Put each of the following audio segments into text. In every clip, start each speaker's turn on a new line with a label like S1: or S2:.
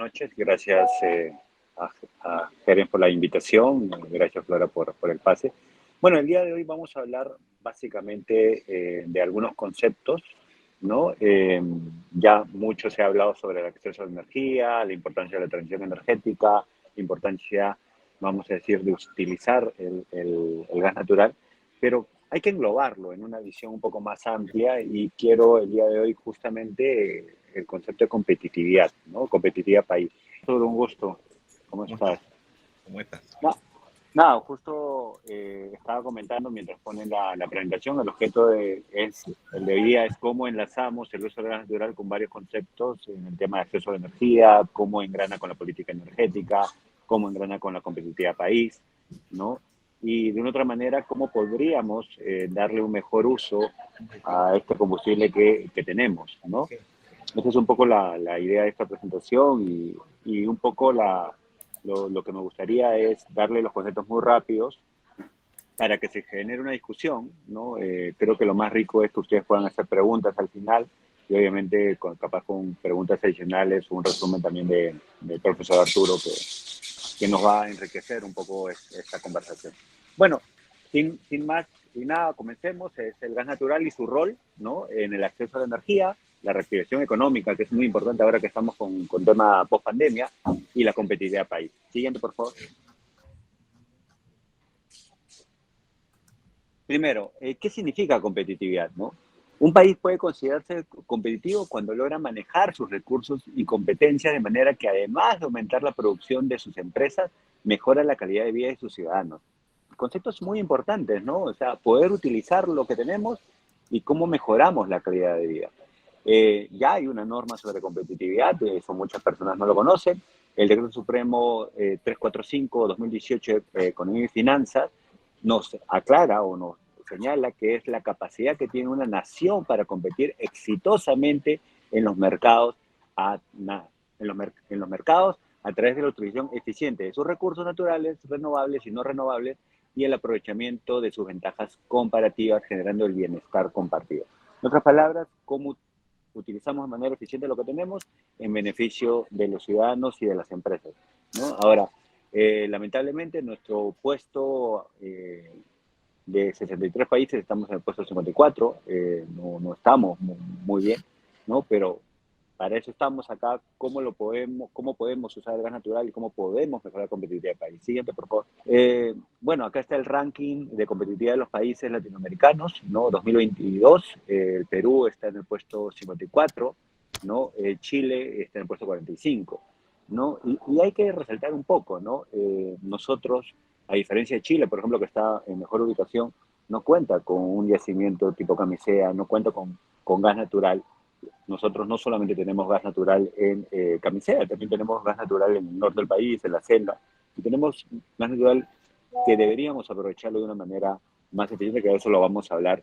S1: noches. Gracias a Jeren por la invitación. Gracias, Flora, por el pase. Bueno, el día de hoy vamos a hablar básicamente de algunos conceptos, ¿no? Ya mucho se ha hablado sobre el acceso a la energía, la importancia de la transición energética, la importancia, vamos a decir, de utilizar el gas natural, pero hay que englobarlo en una visión un poco más amplia y quiero el día de hoy justamente el concepto de competitividad, ¿no? Competitividad país. Todo un gusto. ¿Cómo
S2: ¿Cómo estás?
S1: estás?
S2: ¿Cómo estás?
S1: No, nada, justo estaba comentando mientras ponen la presentación, el objeto el de hoy día es cómo enlazamos el uso del gas natural con varios conceptos en el tema de acceso a la energía, cómo engrana con la política energética, cómo engrana con la competitividad país, ¿no? Y de una otra manera, cómo podríamos darle un mejor uso a este combustible que tenemos, ¿no? Esa es un poco la idea de esta presentación y un poco lo que me gustaría es darle los conceptos muy rápidos para que se genere una discusión, ¿no? Creo que lo más rico es que ustedes puedan hacer preguntas al final y obviamente capaz con preguntas adicionales, un resumen también del profesor Arturo que nos va a enriquecer un poco esta conversación. Bueno, sin más y nada, comencemos. Es el gas natural y su rol, ¿no? En el acceso a la energía, la reactivación económica, que es muy importante ahora que estamos con tema post-pandemia, y la competitividad país. Siguiente, por favor. Primero, ¿qué significa competitividad, no? Un país puede considerarse competitivo cuando logra manejar sus recursos y competencias de manera que, además de aumentar la producción de sus empresas, mejora la calidad de vida de sus ciudadanos. Conceptos muy importantes, ¿no? O sea, poder utilizar lo que tenemos y cómo mejoramos la calidad de vida. Ya hay una norma sobre competitividad, eso muchas personas no lo conocen. El Decreto Supremo 345-2018 Economía y Finanzas nos aclara o nos señala que es la capacidad que tiene una nación para competir exitosamente en los mercados en los mercados a través de la utilización eficiente de sus recursos naturales, renovables y no renovables, y el aprovechamiento de sus ventajas comparativas, generando el bienestar compartido. En otras palabras, cómo utilizamos de manera eficiente lo que tenemos en beneficio de los ciudadanos y de las empresas, ¿no? Ahora, lamentablemente, nuestro puesto de 63 países estamos en el puesto 54, no estamos muy bien, ¿no? Pero para eso estamos acá, cómo podemos usar el gas natural y cómo podemos mejorar la competitividad del país. Siguiente, por favor. Bueno, acá está el ranking de competitividad de los países latinoamericanos, ¿no? 2022, el Perú está en el puesto 54, ¿no? Chile está en el puesto 45, ¿no? Y hay que resaltar un poco, ¿no? Nosotros, a diferencia de Chile, por ejemplo, que está en mejor ubicación, no cuenta con un yacimiento tipo Camisea, no cuenta con gas natural. Nosotros no solamente tenemos gas natural en Camisea, también tenemos gas natural en el norte del país, en la selva, y tenemos gas natural que deberíamos aprovecharlo de una manera más eficiente, que de eso lo vamos a hablar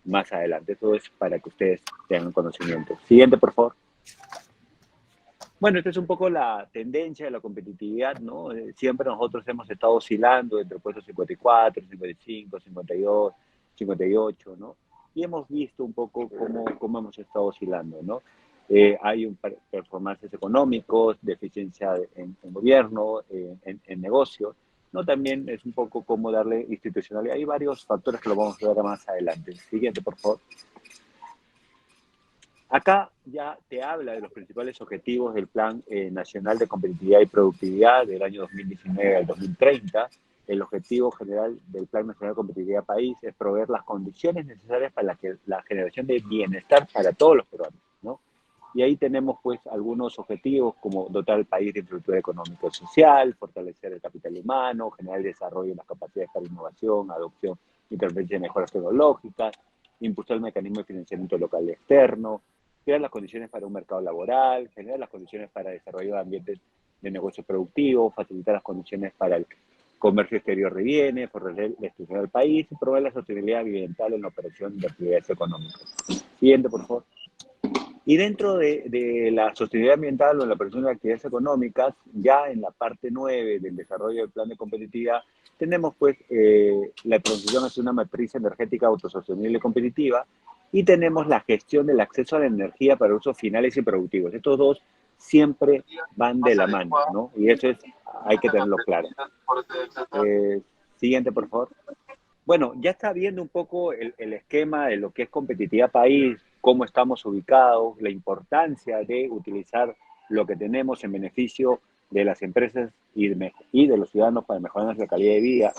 S1: más adelante. Eso es para que ustedes tengan conocimiento. Siguiente, por favor. Bueno, esta es un poco la tendencia de la competitividad, ¿no? Siempre nosotros hemos estado oscilando entre puestos 54, 55, 52, 58, ¿no? Y hemos visto un poco cómo hemos estado oscilando, ¿no? Hay performances económicos, de eficiencia en gobierno, en negocios, ¿no? También es un poco cómo darle institucionalidad. Hay varios factores que lo vamos a ver más adelante. Siguiente, por favor. Acá ya te habla de los principales objetivos del Plan Nacional de Competitividad y Productividad del año 2019 al 2030. El objetivo general del Plan Nacional de Competitividad País es proveer las condiciones necesarias para la generación de bienestar para todos los peruanos, ¿no? Y ahí tenemos pues algunos objetivos como dotar al país de infraestructura económica y social, fortalecer el capital humano, generar el desarrollo de las capacidades para innovación, adopción, intervención de mejoras tecnológicas, impulsar el mecanismo de financiamiento local y externo, crear las condiciones para un mercado laboral, generar las condiciones para desarrollar ambientes de negocios productivos, facilitar las condiciones para el comercio exterior de bienes, fortalecer la estructura del país y promover la sostenibilidad ambiental en la operación de actividades económicas. Siguiente, por favor. Y dentro de la sostenibilidad ambiental o en la operación de actividades económicas, ya en la parte 9 del desarrollo del plan de competitividad, tenemos pues la transición hacia una matriz energética autosostenible y competitiva, y tenemos la gestión del acceso a la energía para usos finales y productivos. Estos dos siempre van de la mano, ¿no? Y eso es, hay que tenerlo claro. Siguiente, por favor. Bueno, ya está viendo un poco el esquema de lo que es competitividad país, cómo estamos ubicados, la importancia de utilizar lo que tenemos en beneficio de las empresas y de los ciudadanos para mejorar nuestra calidad de vida,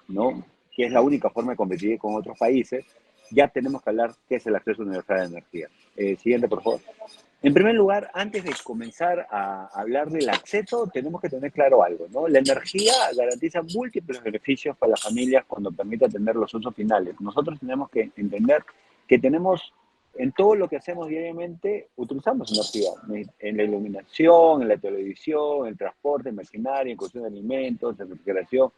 S1: ¿no? Que es la única forma de competir con otros países. Ya tenemos que hablar qué es el acceso universal a la energía. Siguiente, por favor. En primer lugar, antes de comenzar a hablar del acceso, tenemos que tener claro algo, ¿no? La energía garantiza múltiples beneficios para las familias cuando permite atender los usos finales. Nosotros tenemos que entender que tenemos, en todo lo que hacemos diariamente, utilizamos energía, en la iluminación, en la televisión, en el transporte, en maquinaria, en cuestión de alimentos, en refrigeración,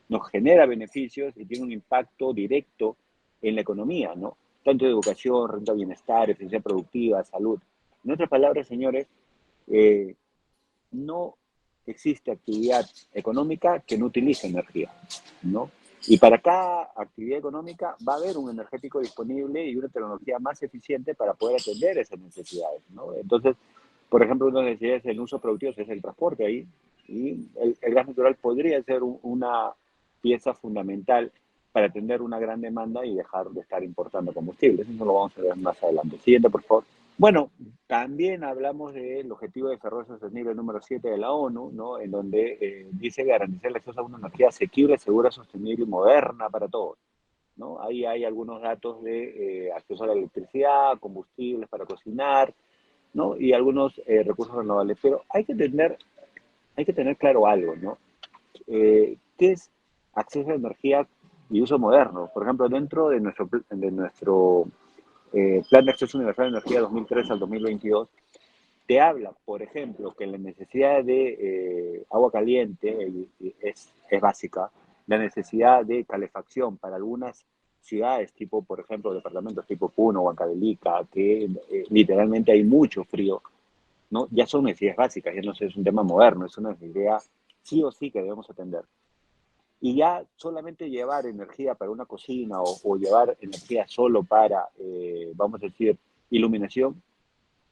S1: nos genera beneficios y tiene un impacto directo en la economía, ¿no? Tanto de educación, renta, bienestar, eficiencia productiva, salud. En otras palabras, señores, no existe actividad económica que no utilice energía, ¿no? Y para cada actividad económica va a haber un energético disponible y una tecnología más eficiente para poder atender esas necesidades, ¿no? Entonces, por ejemplo, una necesidad es el uso productivo, es el transporte ahí, y el gas natural podría ser una pieza fundamental para atender una gran demanda y dejar de estar importando combustibles. Eso lo vamos a ver más adelante. Siguiente, por favor. Bueno, también hablamos del Objetivo de Desarrollo Sostenible número 7 de la ONU, ¿no? En donde dice garantizar el acceso a una energía asequible, segura, sostenible y moderna para todos, ¿no? Ahí hay algunos datos de acceso a la electricidad, combustibles para cocinar, ¿no? Y algunos recursos renovables. Pero hay que tener claro algo, ¿no? ¿Qué es acceso a energía y uso moderno? Por ejemplo, dentro de nuestro Plan de Acceso Universal a la Energía 2003 al 2022, te habla, por ejemplo, que la necesidad de agua caliente es básica, la necesidad de calefacción para algunas ciudades, tipo, por ejemplo, departamentos tipo Puno, Huancavelica, que literalmente hay mucho frío, ¿no? Ya son necesidades básicas, ya no es un tema moderno, es una necesidad sí o sí que debemos atender. Y ya solamente llevar energía para una cocina o llevar energía solo para, vamos a decir, iluminación,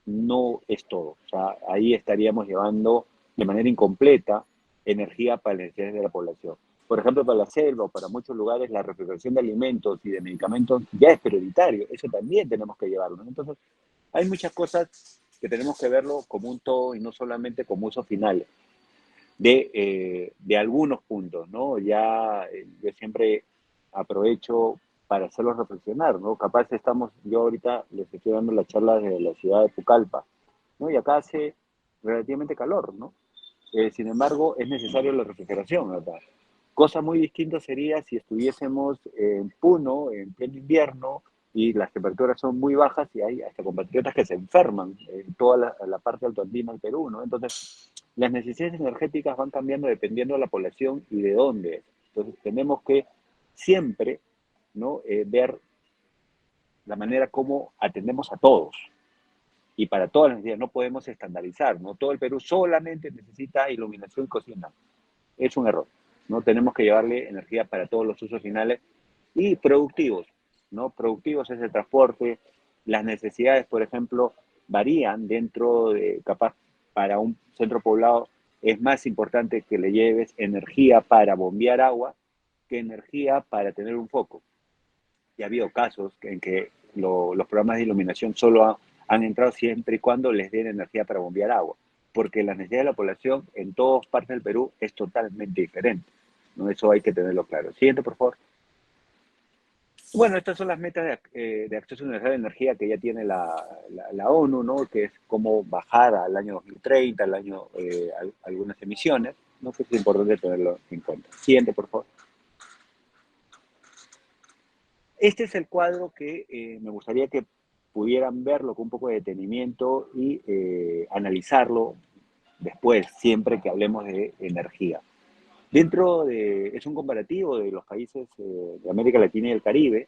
S1: no es todo. O sea, ahí estaríamos llevando de manera incompleta energía para las necesidades de la población. Por ejemplo, para la selva o para muchos lugares, la refrigeración de alimentos y de medicamentos ya es prioritario. Eso también tenemos que llevarlo, ¿no? Entonces, hay muchas cosas que tenemos que verlo como un todo y no solamente como usos finales de algunos puntos, ¿no? Ya yo siempre aprovecho para hacerlos reflexionar, ¿no? Capaz yo ahorita les estoy dando la charla de la ciudad de Pucallpa, ¿no? Y acá hace relativamente calor, ¿no? Sin embargo, es necesaria la refrigeración, ¿verdad? Cosa muy distinta sería si estuviésemos en Puno, en pleno invierno, y las temperaturas son muy bajas y hay hasta compatriotas que se enferman en toda la parte altoandina del Perú, ¿no? Entonces, las necesidades energéticas van cambiando dependiendo de la población y de dónde es. Entonces, tenemos que siempre, ¿no? Ver la manera como atendemos a todos, y para todas las necesidades. No podemos estandarizar, ¿no? Todo el Perú solamente necesita iluminación y cocina. Es un error. No tenemos que llevarle energía para todos los usos finales y productivos, ¿no? Productivos es el transporte. Las necesidades, por ejemplo, varían dentro de, capaz, para un centro poblado es más importante que le lleves energía para bombear agua que energía para tener un foco. Y ha habido casos en que los programas de iluminación solo han entrado siempre y cuando les den energía para bombear agua, porque la necesidad de la población en todas partes del Perú es totalmente diferente, ¿no? Eso hay que tenerlo claro. Siguiente, por favor. Bueno, estas son las metas de acceso universal a la energía que ya tiene la ONU, ¿no? Que es cómo bajar al año 2030, algunas emisiones, ¿no? Que es importante tenerlo en cuenta. Siguiente, por favor. Este es el cuadro que me gustaría que pudieran verlo con un poco de detenimiento y analizarlo después, siempre que hablemos de energía. Es un comparativo de los países de América Latina y el Caribe,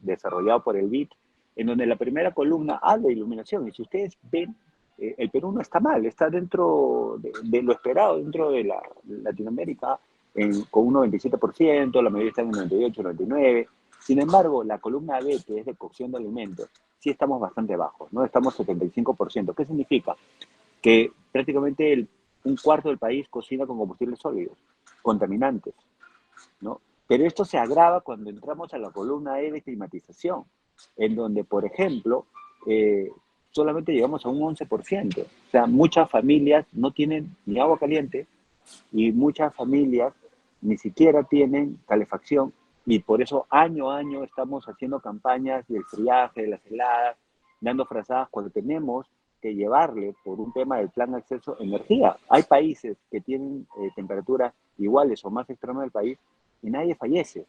S1: desarrollado por el BID, en donde la primera columna habla de iluminación. Y si ustedes ven, el Perú no está mal, está dentro de lo esperado, dentro de Latinoamérica, con un 97%, la mayoría está en un 98, 99%. Sin embargo, la columna B, que es de cocción de alimentos, sí estamos bastante bajos, ¿no? Estamos 75%. ¿Qué significa? que prácticamente un cuarto del país cocina con combustibles sólidos, contaminantes, ¿no? Pero esto se agrava cuando entramos a la columna E de climatización, en donde, por ejemplo, eh, solamente llegamos a un 11%. O sea, muchas familias no tienen ni agua caliente y muchas familias ni siquiera tienen calefacción y por eso año a año estamos haciendo campañas del friaje, de las heladas, dando frazadas cuando tenemos que llevarle por un tema del plan de acceso a energía. Hay países que tienen temperaturas iguales o más extremas del país y nadie fallece.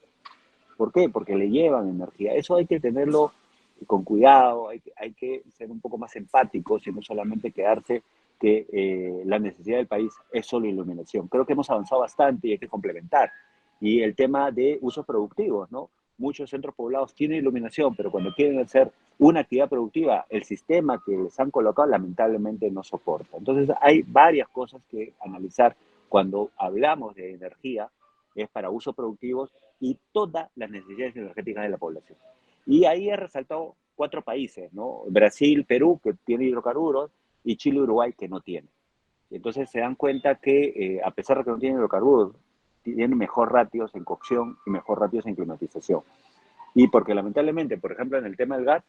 S1: ¿Por qué? Porque le llevan energía. Eso hay que tenerlo con cuidado, hay que ser un poco más empáticos y no solamente quedarse que la necesidad del país es solo iluminación. Creo que hemos avanzado bastante y hay que complementar. Y el tema de usos productivos, ¿no? Muchos centros poblados tienen iluminación, pero cuando quieren hacer una actividad productiva, el sistema que les han colocado lamentablemente no soporta. Entonces hay varias cosas que analizar cuando hablamos de energía, es para usos productivos y todas las necesidades energéticas de la población. Y ahí he resaltado 4 países, ¿no? Brasil, Perú, que tiene hidrocarburos, y Chile y Uruguay, que no tienen. Entonces se dan cuenta que, a pesar de que no tienen hidrocarburos, tienen mejor ratios en cocción y mejor ratios en climatización. Y porque lamentablemente, por ejemplo, en el tema del gas,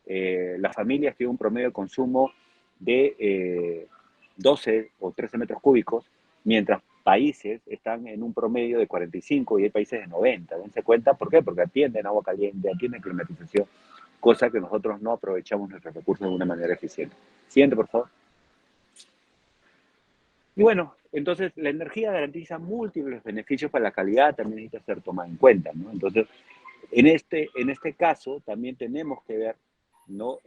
S1: las familias tienen un promedio de consumo de 12 o 13 metros cúbicos, mientras países están en un promedio de 45 y hay países de 90. Dense cuenta, ¿por qué? Porque atienden agua caliente, atienden climatización, cosa que nosotros no aprovechamos nuestros recursos de una manera eficiente. Siguiente, por favor. Y bueno, entonces la energía garantiza múltiples beneficios para la calidad, también necesita ser tomada en cuenta, ¿no? Entonces, en este caso también tenemos que ver, ¿no?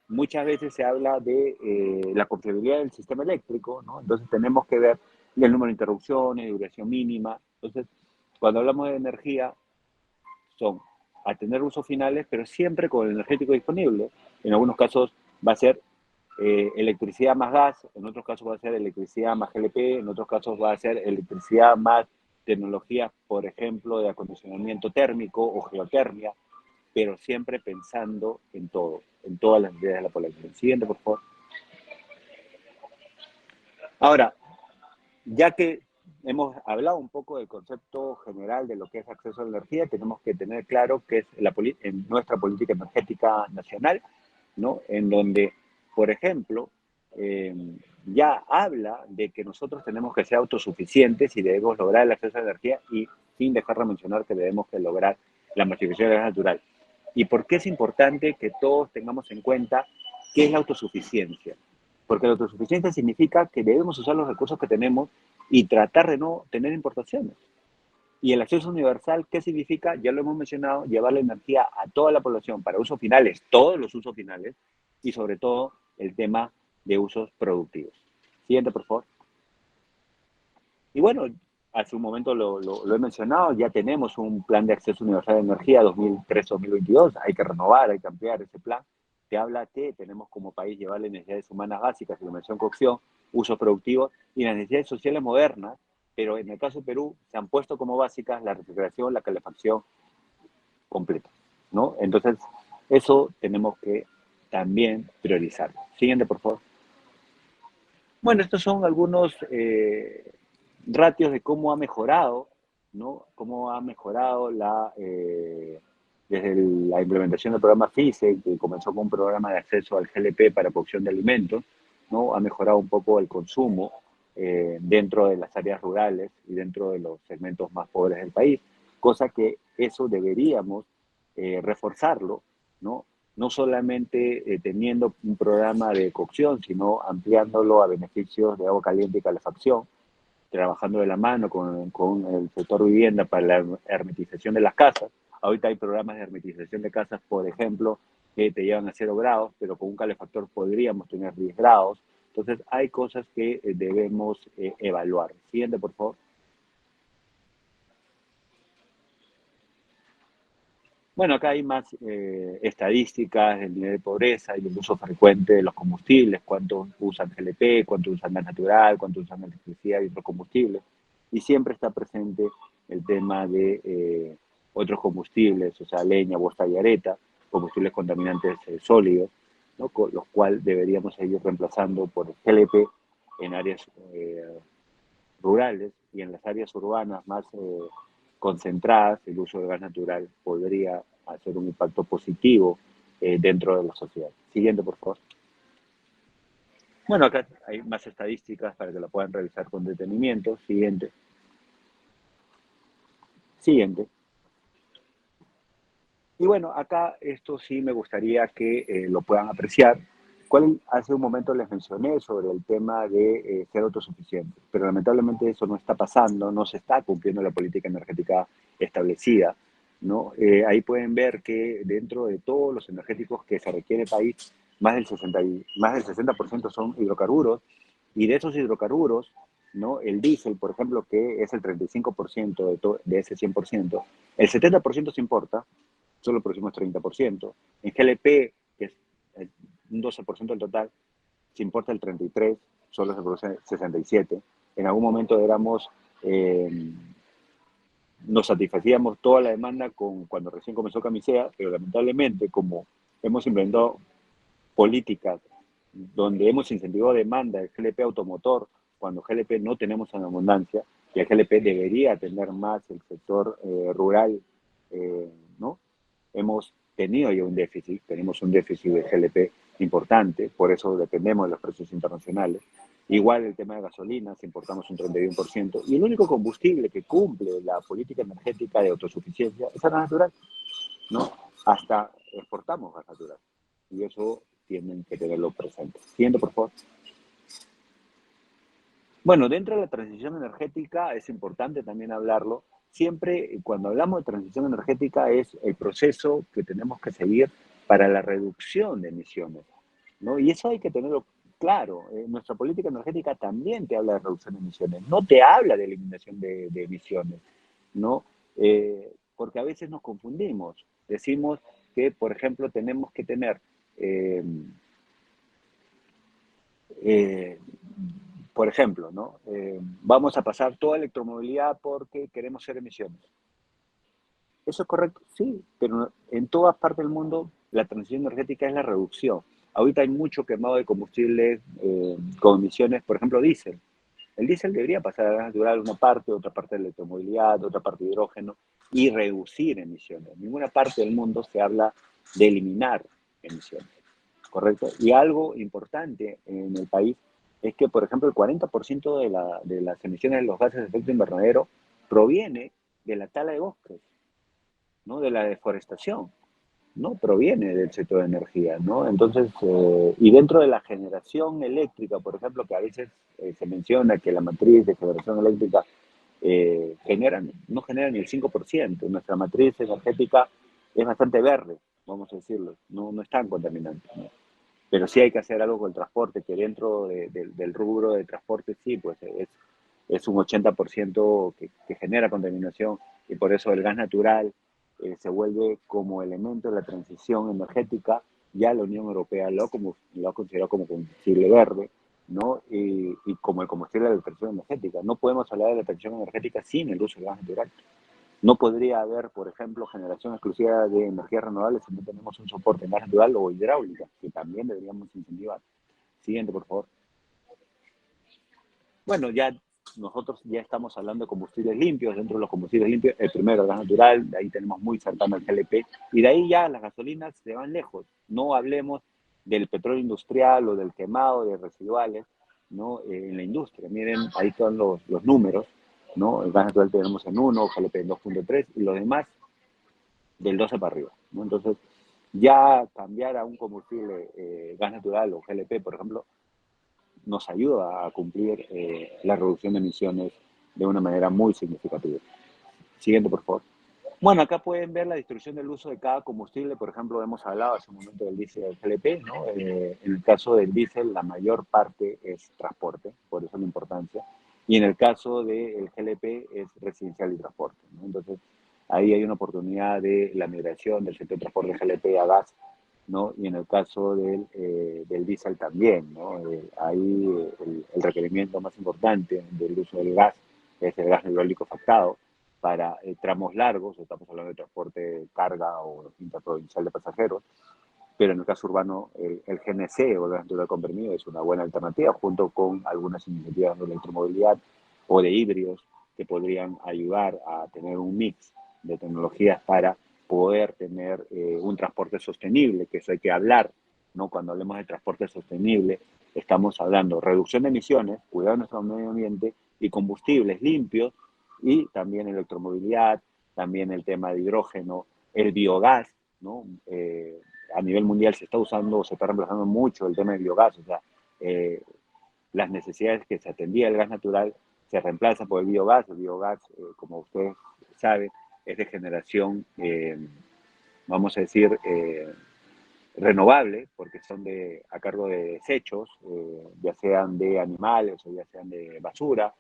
S1: Muchas veces se habla de la confiabilidad del sistema eléctrico, ¿no? Entonces tenemos que ver el número de interrupciones, duración mínima. Entonces, cuando hablamos de energía, son a tener usos finales, pero siempre con el energético disponible. En algunos casos va a ser electricidad más gas, en otros casos va a ser electricidad más GLP, en otros casos va a ser electricidad más tecnologías, por ejemplo, de acondicionamiento térmico o geotermia, pero siempre pensando en todo, en todas las necesidades de la población. Siguiente, por favor. Ahora, ya que hemos hablado un poco del concepto general de lo que es acceso a la energía, tenemos que tener claro que es en nuestra política energética nacional, ¿no? En donde, por ejemplo, eh, ya habla de que nosotros tenemos que ser autosuficientes y debemos lograr el acceso a la energía y sin dejar de mencionar que debemos que lograr la masificación del gas natural. ¿Y por qué es importante que todos tengamos en cuenta qué es la autosuficiencia? Porque la autosuficiencia significa que debemos usar los recursos que tenemos y tratar de no tener importaciones. Y el acceso universal, ¿qué significa? Ya lo hemos mencionado, llevar la energía a toda la población para usos finales, todos los usos finales, y sobre todo el tema de usos productivos. Siguiente, por favor. Y bueno, hace un momento lo he mencionado, ya tenemos un plan de acceso universal de energía 2003-2022, hay que renovar, hay que ampliar ese plan, que habla que tenemos como país llevar las necesidades humanas básicas, iluminación, cocción, usos productivos y las necesidades sociales modernas, pero en el caso de Perú se han puesto como básicas la refrigeración, la calefacción completa, ¿no? Entonces, eso tenemos que también priorizar. Siguiente, por favor. Bueno, estos son algunos ratios de cómo ha mejorado, ¿no? Cómo ha mejorado desde la implementación del programa FICE, que comenzó con un programa de acceso al GLP para producción de alimentos, ¿no? Ha mejorado un poco el consumo dentro de las áreas rurales y dentro de los segmentos más pobres del país, cosa que eso deberíamos reforzarlo, ¿no? No solamente teniendo un programa de cocción, sino ampliándolo a beneficios de agua caliente y calefacción, trabajando de la mano con el sector vivienda para la hermetización de las casas. Ahorita hay programas de hermetización de casas, por ejemplo, que te llevan a 0 grados, pero con un calefactor podríamos tener 10 grados. Entonces, hay cosas que debemos evaluar. Siguiente, por favor. Bueno, acá hay más estadísticas del nivel de pobreza y el uso frecuente de los combustibles, cuántos usan GLP, cuántos usan gas natural, cuántos usan electricidad y otros combustibles. Y siempre está presente el tema de otros combustibles, o sea, leña, bosta y areta, combustibles contaminantes sólidos, ¿no? Con los cuales deberíamos seguir reemplazando por el GLP en áreas rurales, y en las áreas urbanas más concentradas, el uso de gas natural podría hacer un impacto positivo dentro de la sociedad. Siguiente, por favor. Bueno, acá hay más estadísticas para que la puedan revisar con detenimiento. Siguiente. Siguiente. Y bueno, acá esto sí me gustaría que lo puedan apreciar. Hace un momento les mencioné sobre el tema de ser autosuficiente, pero lamentablemente eso no está pasando, no se está cumpliendo la política energética establecida, ¿no? Ahí pueden ver que dentro de todos los energéticos que se requiere el país, más del 60% son hidrocarburos, y de esos hidrocarburos, ¿no? El diésel, por ejemplo, que es el 35% de ese 100%, el 70% se importa, solo producimos 30%. En GLP, que es un 12% del total, se importa el 33%, solo se produce 67%. En algún momento nos satisfacíamos toda la demanda cuando recién comenzó Camisea, pero lamentablemente, como hemos implementado políticas donde hemos incentivado demanda del GLP automotor, cuando GLP no tenemos en abundancia, y el GLP debería atender más el sector rural, ¿no? Hemos tenido ya un déficit, tenemos un déficit de GLP importante, por eso dependemos de los precios internacionales. Igual el tema de gasolinas, importamos un 31%, y el único combustible que cumple la política energética de autosuficiencia es el gas natural, ¿no? Hasta exportamos gas natural, y eso tienen que tenerlo presente. Siguiente, por favor. Bueno, dentro de la transición energética es importante también hablarlo. Siempre cuando hablamos de transición energética es el proceso que tenemos que seguir para la reducción de emisiones, ¿no? Y eso hay que tenerlo claro. Nuestra política energética también te habla de reducción de emisiones, no te habla de eliminación de emisiones, ¿no? Porque a veces nos confundimos. Decimos que, por ejemplo, tenemos que tener eh, eh, por ejemplo, ¿no? Vamos a pasar toda electromovilidad porque queremos cero emisiones. ¿Eso es correcto? Sí, pero en todas partes del mundo la transición energética es la reducción. Ahorita hay mucho quemado de combustibles con emisiones, por ejemplo, diésel. El diésel debería pasar a gas natural una parte, otra parte de electromovilidad, otra parte de hidrógeno, y reducir emisiones. En ninguna parte del mundo se habla de eliminar emisiones. ¿Correcto? Y algo importante en el país es que, por ejemplo, el 40% de las emisiones de los gases de efecto invernadero proviene de la tala de bosques, ¿no? De la deforestación, ¿no? Proviene del sector de energía, ¿no? Entonces, y dentro de la generación eléctrica, por ejemplo, que a veces se menciona que la matriz de generación eléctrica no genera ni el 5%. Nuestra matriz energética es bastante verde, vamos a decirlo, no es tan contaminante, ¿no? Pero sí hay que hacer algo con el transporte, que dentro del rubro de transporte sí, pues es un 80% que genera contaminación, y por eso el gas natural se vuelve como elemento de la transición energética. Ya la Unión Europea lo ha considerado como combustible verde, ¿no? Y como el combustible de la transición energética. No podemos hablar de la transición energética sin el uso del gas natural. No podría haber, por ejemplo, generación exclusiva de energías renovables si no tenemos un soporte en gas natural o hidráulica, que también deberíamos incentivar. Siguiente, por favor. Bueno, nosotros ya estamos hablando de combustibles limpios. Dentro de los combustibles limpios, el primero, el gas natural, de ahí tenemos muy cercano el GLP, y de ahí ya las gasolinas se van lejos. No hablemos del petróleo industrial o del quemado de residuales, ¿no? En la industria. Miren, ahí están los números, ¿no? El gas natural tenemos en 1, GLP en 2.3, y los demás del 12 para arriba, ¿no? Entonces, ya cambiar a un combustible gas natural o GLP, por ejemplo, nos ayuda a cumplir la reducción de emisiones de una manera muy significativa. Siguiente, por favor. Bueno, acá pueden ver la distribución del uso de cada combustible. Por ejemplo, hemos hablado hace un momento del diésel y del GLP, ¿no? En el caso del diésel, la mayor parte es transporte, por eso la importancia. Y en el caso del GLP es residencial y transporte, ¿no? Entonces, ahí hay una oportunidad de la migración del sector de transporte GLP a gas, ¿no? Y en el caso del diésel también, ¿no? Ahí el requerimiento más importante del uso del gas es el gas hidráulico factado para tramos largos, estamos hablando de transporte carga o interprovincial de pasajeros, pero en el caso urbano el GNC o el gas natural comprimido es una buena alternativa junto con algunas iniciativas de electromovilidad o de híbridos que podrían ayudar a tener un mix de tecnologías para poder tener un transporte sostenible, que eso hay que hablar, ¿no? Cuando hablemos de transporte sostenible, estamos hablando reducción de emisiones, cuidado de nuestro medio ambiente y combustibles limpios y también electromovilidad, también el tema de hidrógeno, el biogás, ¿no? A nivel mundial se está usando, se está reemplazando mucho el tema de biogás, o sea, las necesidades que se atendía el gas natural se reemplaza por el biogás. El biogás, como ustedes saben, es de generación, vamos a decir, renovable, porque son a cargo de desechos, ya sean de animales o ya sean de basura,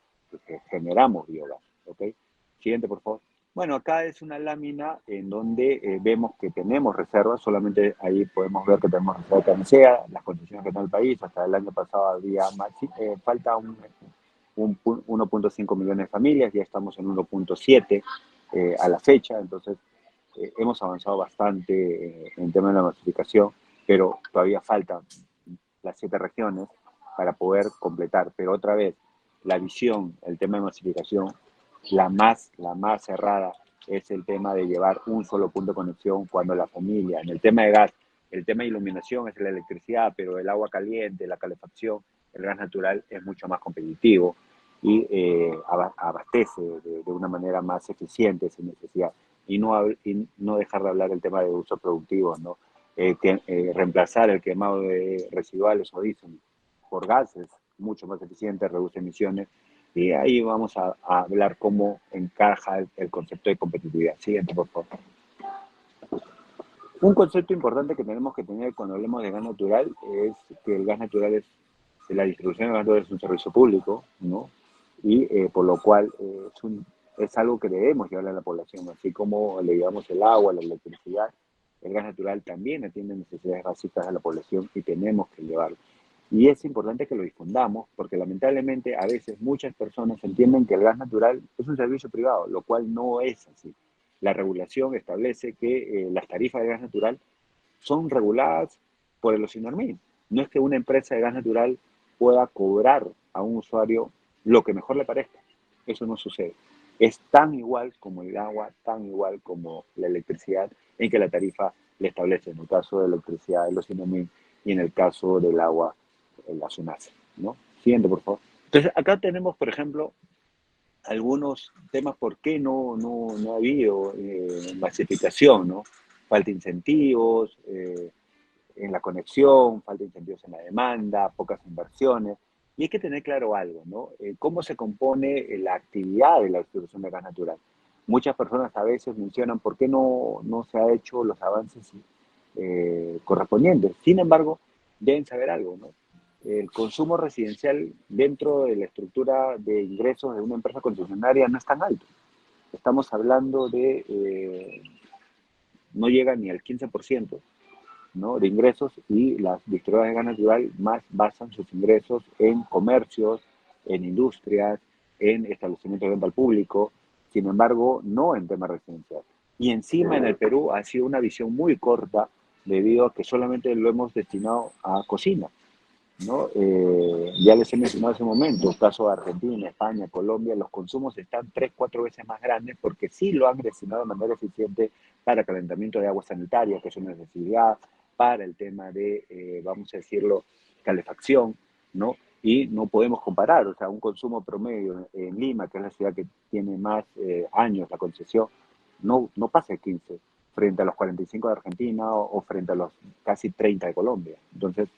S1: que generamos biogás. ¿Ok? Siguiente, por favor. Bueno, acá es una lámina en donde vemos que tenemos reservas, solamente ahí podemos ver que tenemos reserva de carnicera, las condiciones que tiene el país, hasta el año pasado había más, falta un 1.5 millones de familias, ya estamos en 1.7 a la fecha, entonces hemos avanzado bastante en tema de la masificación, pero todavía faltan las 7 regiones para poder completar. Pero otra vez, la visión, el tema de masificación, la más cerrada es el tema de llevar un solo punto de conexión cuando la familia, en el tema de gas, el tema de iluminación es la electricidad, pero el agua caliente, la calefacción, el gas natural es mucho más competitivo y abastece de una manera más eficiente sin necesidad. Y no dejar de hablar del tema de uso productivo, ¿no? Reemplazar el quemado de residuales o diésel por gases, mucho más eficiente, reduce emisiones, y ahí vamos a hablar cómo encaja el concepto de competitividad. Siguiente, por favor. Un concepto importante que tenemos que tener cuando hablemos de gas natural es que el gas natural la distribución del gas natural es un servicio público, ¿no? Y por lo cual es algo que debemos llevarle a la población, así como le llevamos el agua, la electricidad, el gas natural también atiende necesidades básicas a la población y tenemos que llevarlo. Y es importante que lo difundamos porque lamentablemente a veces muchas personas entienden que el gas natural es un servicio privado, lo cual no es así. La regulación establece que las tarifas de gas natural son reguladas por el OSINORMIN. No es que una empresa de gas natural pueda cobrar a un usuario lo que mejor le parezca. Eso no sucede. Es tan igual como el agua, tan igual como la electricidad, en que la tarifa le establece, en el caso de electricidad, el OSINORMIN, y en el caso del agua, la SUNASE, ¿no? Siguiente, por favor. Entonces, acá tenemos, por ejemplo, algunos temas por qué no ha habido masificación, ¿no? Falta incentivos en la conexión, falta incentivos en la demanda, pocas inversiones. Y hay que tener claro algo, ¿no? ¿Cómo se compone la actividad de la distribución de gas natural? Muchas personas a veces mencionan por qué no se ha hecho los avances correspondientes. Sin embargo, deben saber algo, ¿no? El consumo residencial dentro de la estructura de ingresos de una empresa concesionaria no es tan alto. Estamos hablando de, no llega ni al 15%, ¿no? De ingresos, y las distribuidoras de gas natural más basan sus ingresos en comercios, en industrias, en establecimientos de venta al público, sin embargo, no en temas residenciales. Y encima en el Perú ha sido una visión muy corta debido a que solamente lo hemos destinado a cocina, ¿no? Ya les he mencionado hace un momento, caso de Argentina, España, Colombia, los consumos están 3, 4 veces más grandes porque sí lo han destinado de manera eficiente para calentamiento de agua sanitaria, que es una necesidad, para el tema de, vamos a decirlo, calefacción, ¿no? Y no podemos comparar, o sea, un consumo promedio en Lima, que es la ciudad que tiene más años la concesión, no pasa el 15 frente a los 45 de Argentina o frente a los casi 30 de Colombia. Entonces,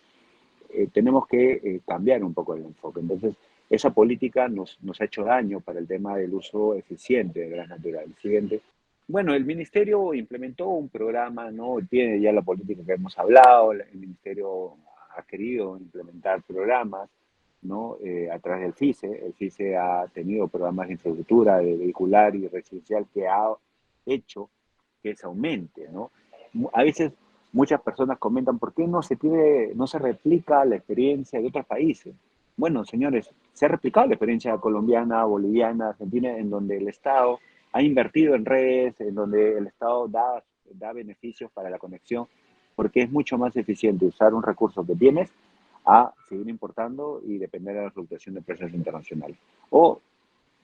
S1: tenemos que cambiar un poco el enfoque. Entonces, esa política nos ha hecho daño para el tema del uso eficiente del gas natural. Siguiente. Bueno, el ministerio implementó un programa, ¿no? Tiene ya la política que hemos hablado, el ministerio ha querido implementar programas, ¿no? A través del FICE. El FICE ha tenido programas de infraestructura, de vehicular y residencial que ha hecho que se aumente, ¿no? A veces muchas personas comentan, ¿por qué no se replica la experiencia de otros países? Bueno, señores, se ha replicado la experiencia colombiana, boliviana, argentina, en donde el Estado ha invertido en redes, en donde el Estado da beneficios para la conexión, porque es mucho más eficiente usar un recurso que tienes a seguir importando y depender de la fluctuación de precios internacionales. O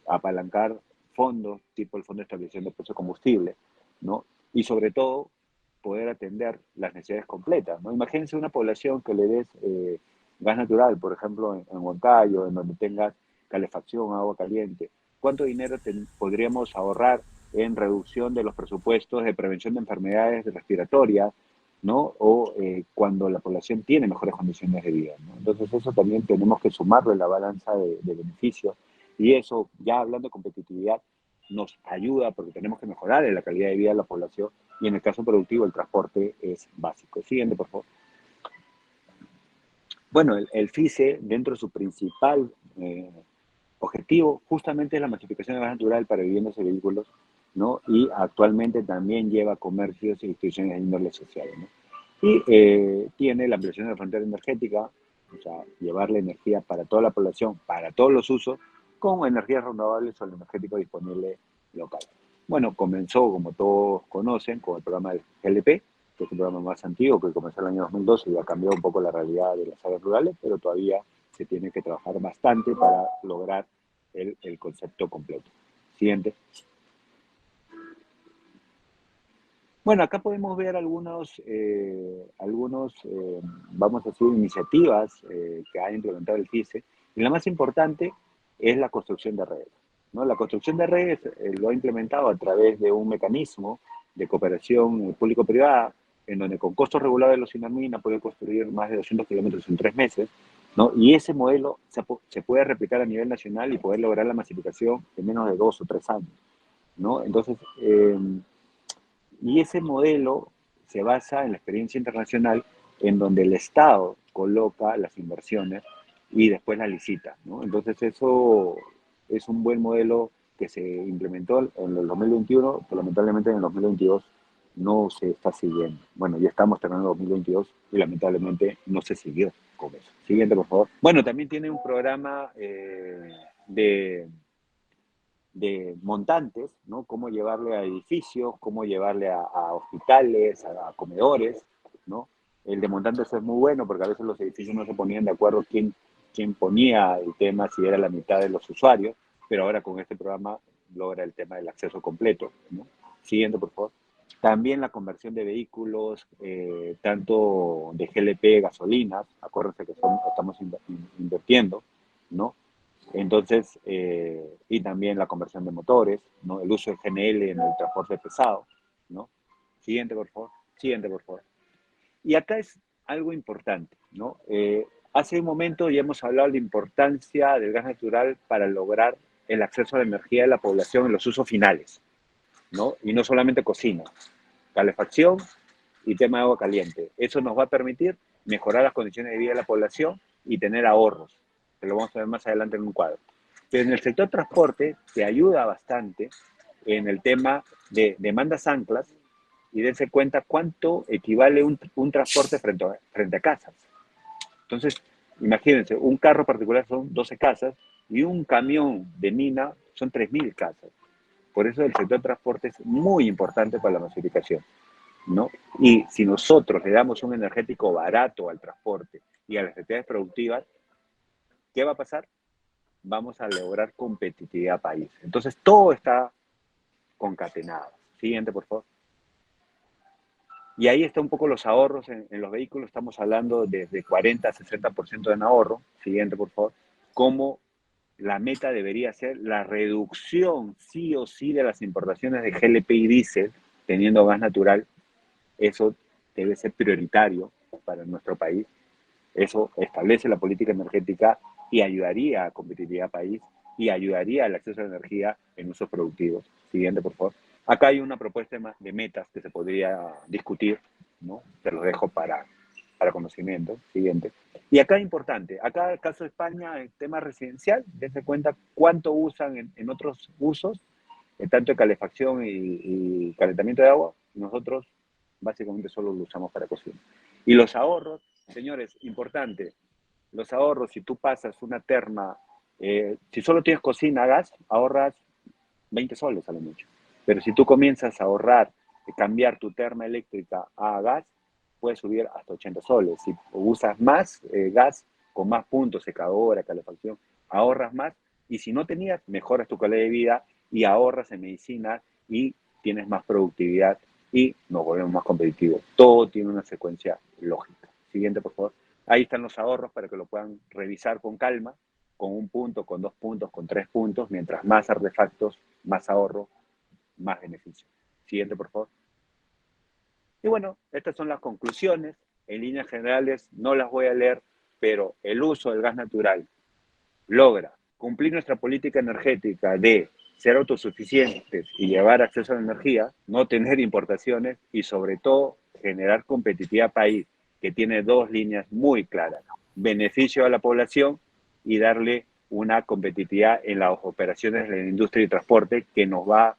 S1: apalancar fondos, tipo el Fondo de Estabilización de Precios de Combustible, ¿no? Y sobre todo, poder atender las necesidades completas, ¿no? Imagínense una población que le des gas natural, por ejemplo, en Huancayo, en donde tengas calefacción, agua caliente. ¿Cuánto dinero podríamos ahorrar en reducción de los presupuestos de prevención de enfermedades respiratorias, ¿no? O cuando la población tiene mejores condiciones de vida, ¿no? Entonces eso también tenemos que sumarlo en la balanza de beneficios, y eso, ya hablando de competitividad, nos ayuda porque tenemos que mejorar en la calidad de vida de la población, y en el caso productivo el transporte es básico. Siguiente, por favor. Bueno, el FICE, dentro de su principal objetivo, justamente es la masificación de gas natural para viviendas y vehículos, ¿no? Y actualmente también lleva comercios e instituciones de índole social, ¿no? Y tiene la ampliación de la frontera energética, o sea, llevar la energía para toda la población, para todos los usos, con energías renovables o el energético disponible local. Bueno, comenzó, como todos conocen, con el programa del GLP, que es un programa más antiguo, que comenzó en el año 2012 y ha cambiado un poco la realidad de las áreas rurales, pero todavía se tiene que trabajar bastante para lograr el concepto completo. Siguiente. Bueno, acá podemos ver vamos a decir, iniciativas que ha implementado el FICE, y la más importante es la construcción de redes, ¿no? La construcción de redes lo ha implementado a través de un mecanismo de cooperación público-privada, en donde con costos regulados de los INAMINA puede construir más de 200 kilómetros en 3 meses, ¿no? Y ese modelo se puede replicar a nivel nacional y poder lograr la masificación en menos de 2 o 3 años, ¿no? Entonces, y ese modelo se basa en la experiencia internacional, en donde el Estado coloca las inversiones y después las licita, ¿no? Entonces eso es un buen modelo que se implementó en el 2021, pero lamentablemente en el 2022 no se está siguiendo. Bueno, ya estamos terminando el 2022 y lamentablemente no se siguió con eso. Siguiente, por favor. Bueno, también tiene un programa de montantes, ¿no? Cómo llevarle a edificios, cómo llevarle a hospitales, a comedores, ¿no? El de montantes es muy bueno porque a veces los edificios no se ponían de acuerdo quién ponía el tema, si era la mitad de los usuarios, pero ahora con este programa logra el tema del acceso completo, ¿no? Siguiente, por favor. También la conversión de vehículos, tanto de GLP, gasolinas, acuérdense que estamos invirtiendo, ¿no? Entonces, y también la conversión de motores, ¿no? El uso de GNL en el transporte pesado, ¿no? Siguiente, por favor. Siguiente, por favor. Y acá es algo importante, ¿no? Hace un momento ya hemos hablado de la importancia del gas natural para lograr el acceso a la energía de la población en los usos finales, ¿no? Y no solamente cocina, calefacción y tema de agua caliente. Eso nos va a permitir mejorar las condiciones de vida de la población y tener ahorros, que lo vamos a ver más adelante en un cuadro. Pero en el sector transporte te ayuda bastante en el tema de demandas anclas, y dense cuenta cuánto equivale un transporte frente a casas. Entonces, imagínense, un carro particular son 12 casas y un camión de mina son 3.000 casas. Por eso el sector transporte es muy importante para la masificación, ¿no? Y si nosotros le damos un energético barato al transporte y a las actividades productivas, ¿qué va a pasar? Vamos a lograr competitividad país. Entonces, todo está concatenado. Siguiente, por favor. Y ahí está un poco los ahorros en los vehículos. Estamos hablando desde 40 a 60% en ahorro. Siguiente, por favor. Como la meta debería ser la reducción, sí o sí, de las importaciones de GLP y diésel, teniendo gas natural. Eso debe ser prioritario para nuestro país. Eso establece la política energética y ayudaría a competitividad país y ayudaría al acceso a la energía en usos productivos. Siguiente, por favor. Acá hay una propuesta de metas que se podría discutir, ¿no? Te los dejo para conocimiento. Siguiente. Y acá es importante, acá el caso de España, el tema residencial, dense cuenta cuánto usan en otros usos, tanto de calefacción y calentamiento de agua. Nosotros básicamente solo lo usamos para cocina. Y los ahorros, señores, importante, los ahorros, si tú pasas una terma, si solo tienes cocina a gas, ahorras 20 soles a lo mucho. Pero si tú comienzas a ahorrar, cambiar tu terma eléctrica a gas, puede subir hasta 80 soles. Si usas más gas, con más puntos, secadora, calefacción, ahorras más. Y si no tenías, mejoras tu calidad de vida y ahorras en medicina y tienes más productividad y nos volvemos más competitivos. Todo tiene una secuencia lógica. Siguiente, por favor. Ahí están los ahorros para que lo puedan revisar con calma, con 1 punto, con 2 puntos, con 3 puntos. Mientras más artefactos, más ahorro, más beneficio. Siguiente, por favor. Y bueno, estas son las conclusiones. En líneas generales no las voy a leer, pero el uso del gas natural logra cumplir nuestra política energética de ser autosuficientes y llevar acceso a la energía, no tener importaciones y sobre todo generar competitividad país, que tiene dos líneas muy claras: beneficio a la población y darle una competitividad en las operaciones de la industria y transporte que nos va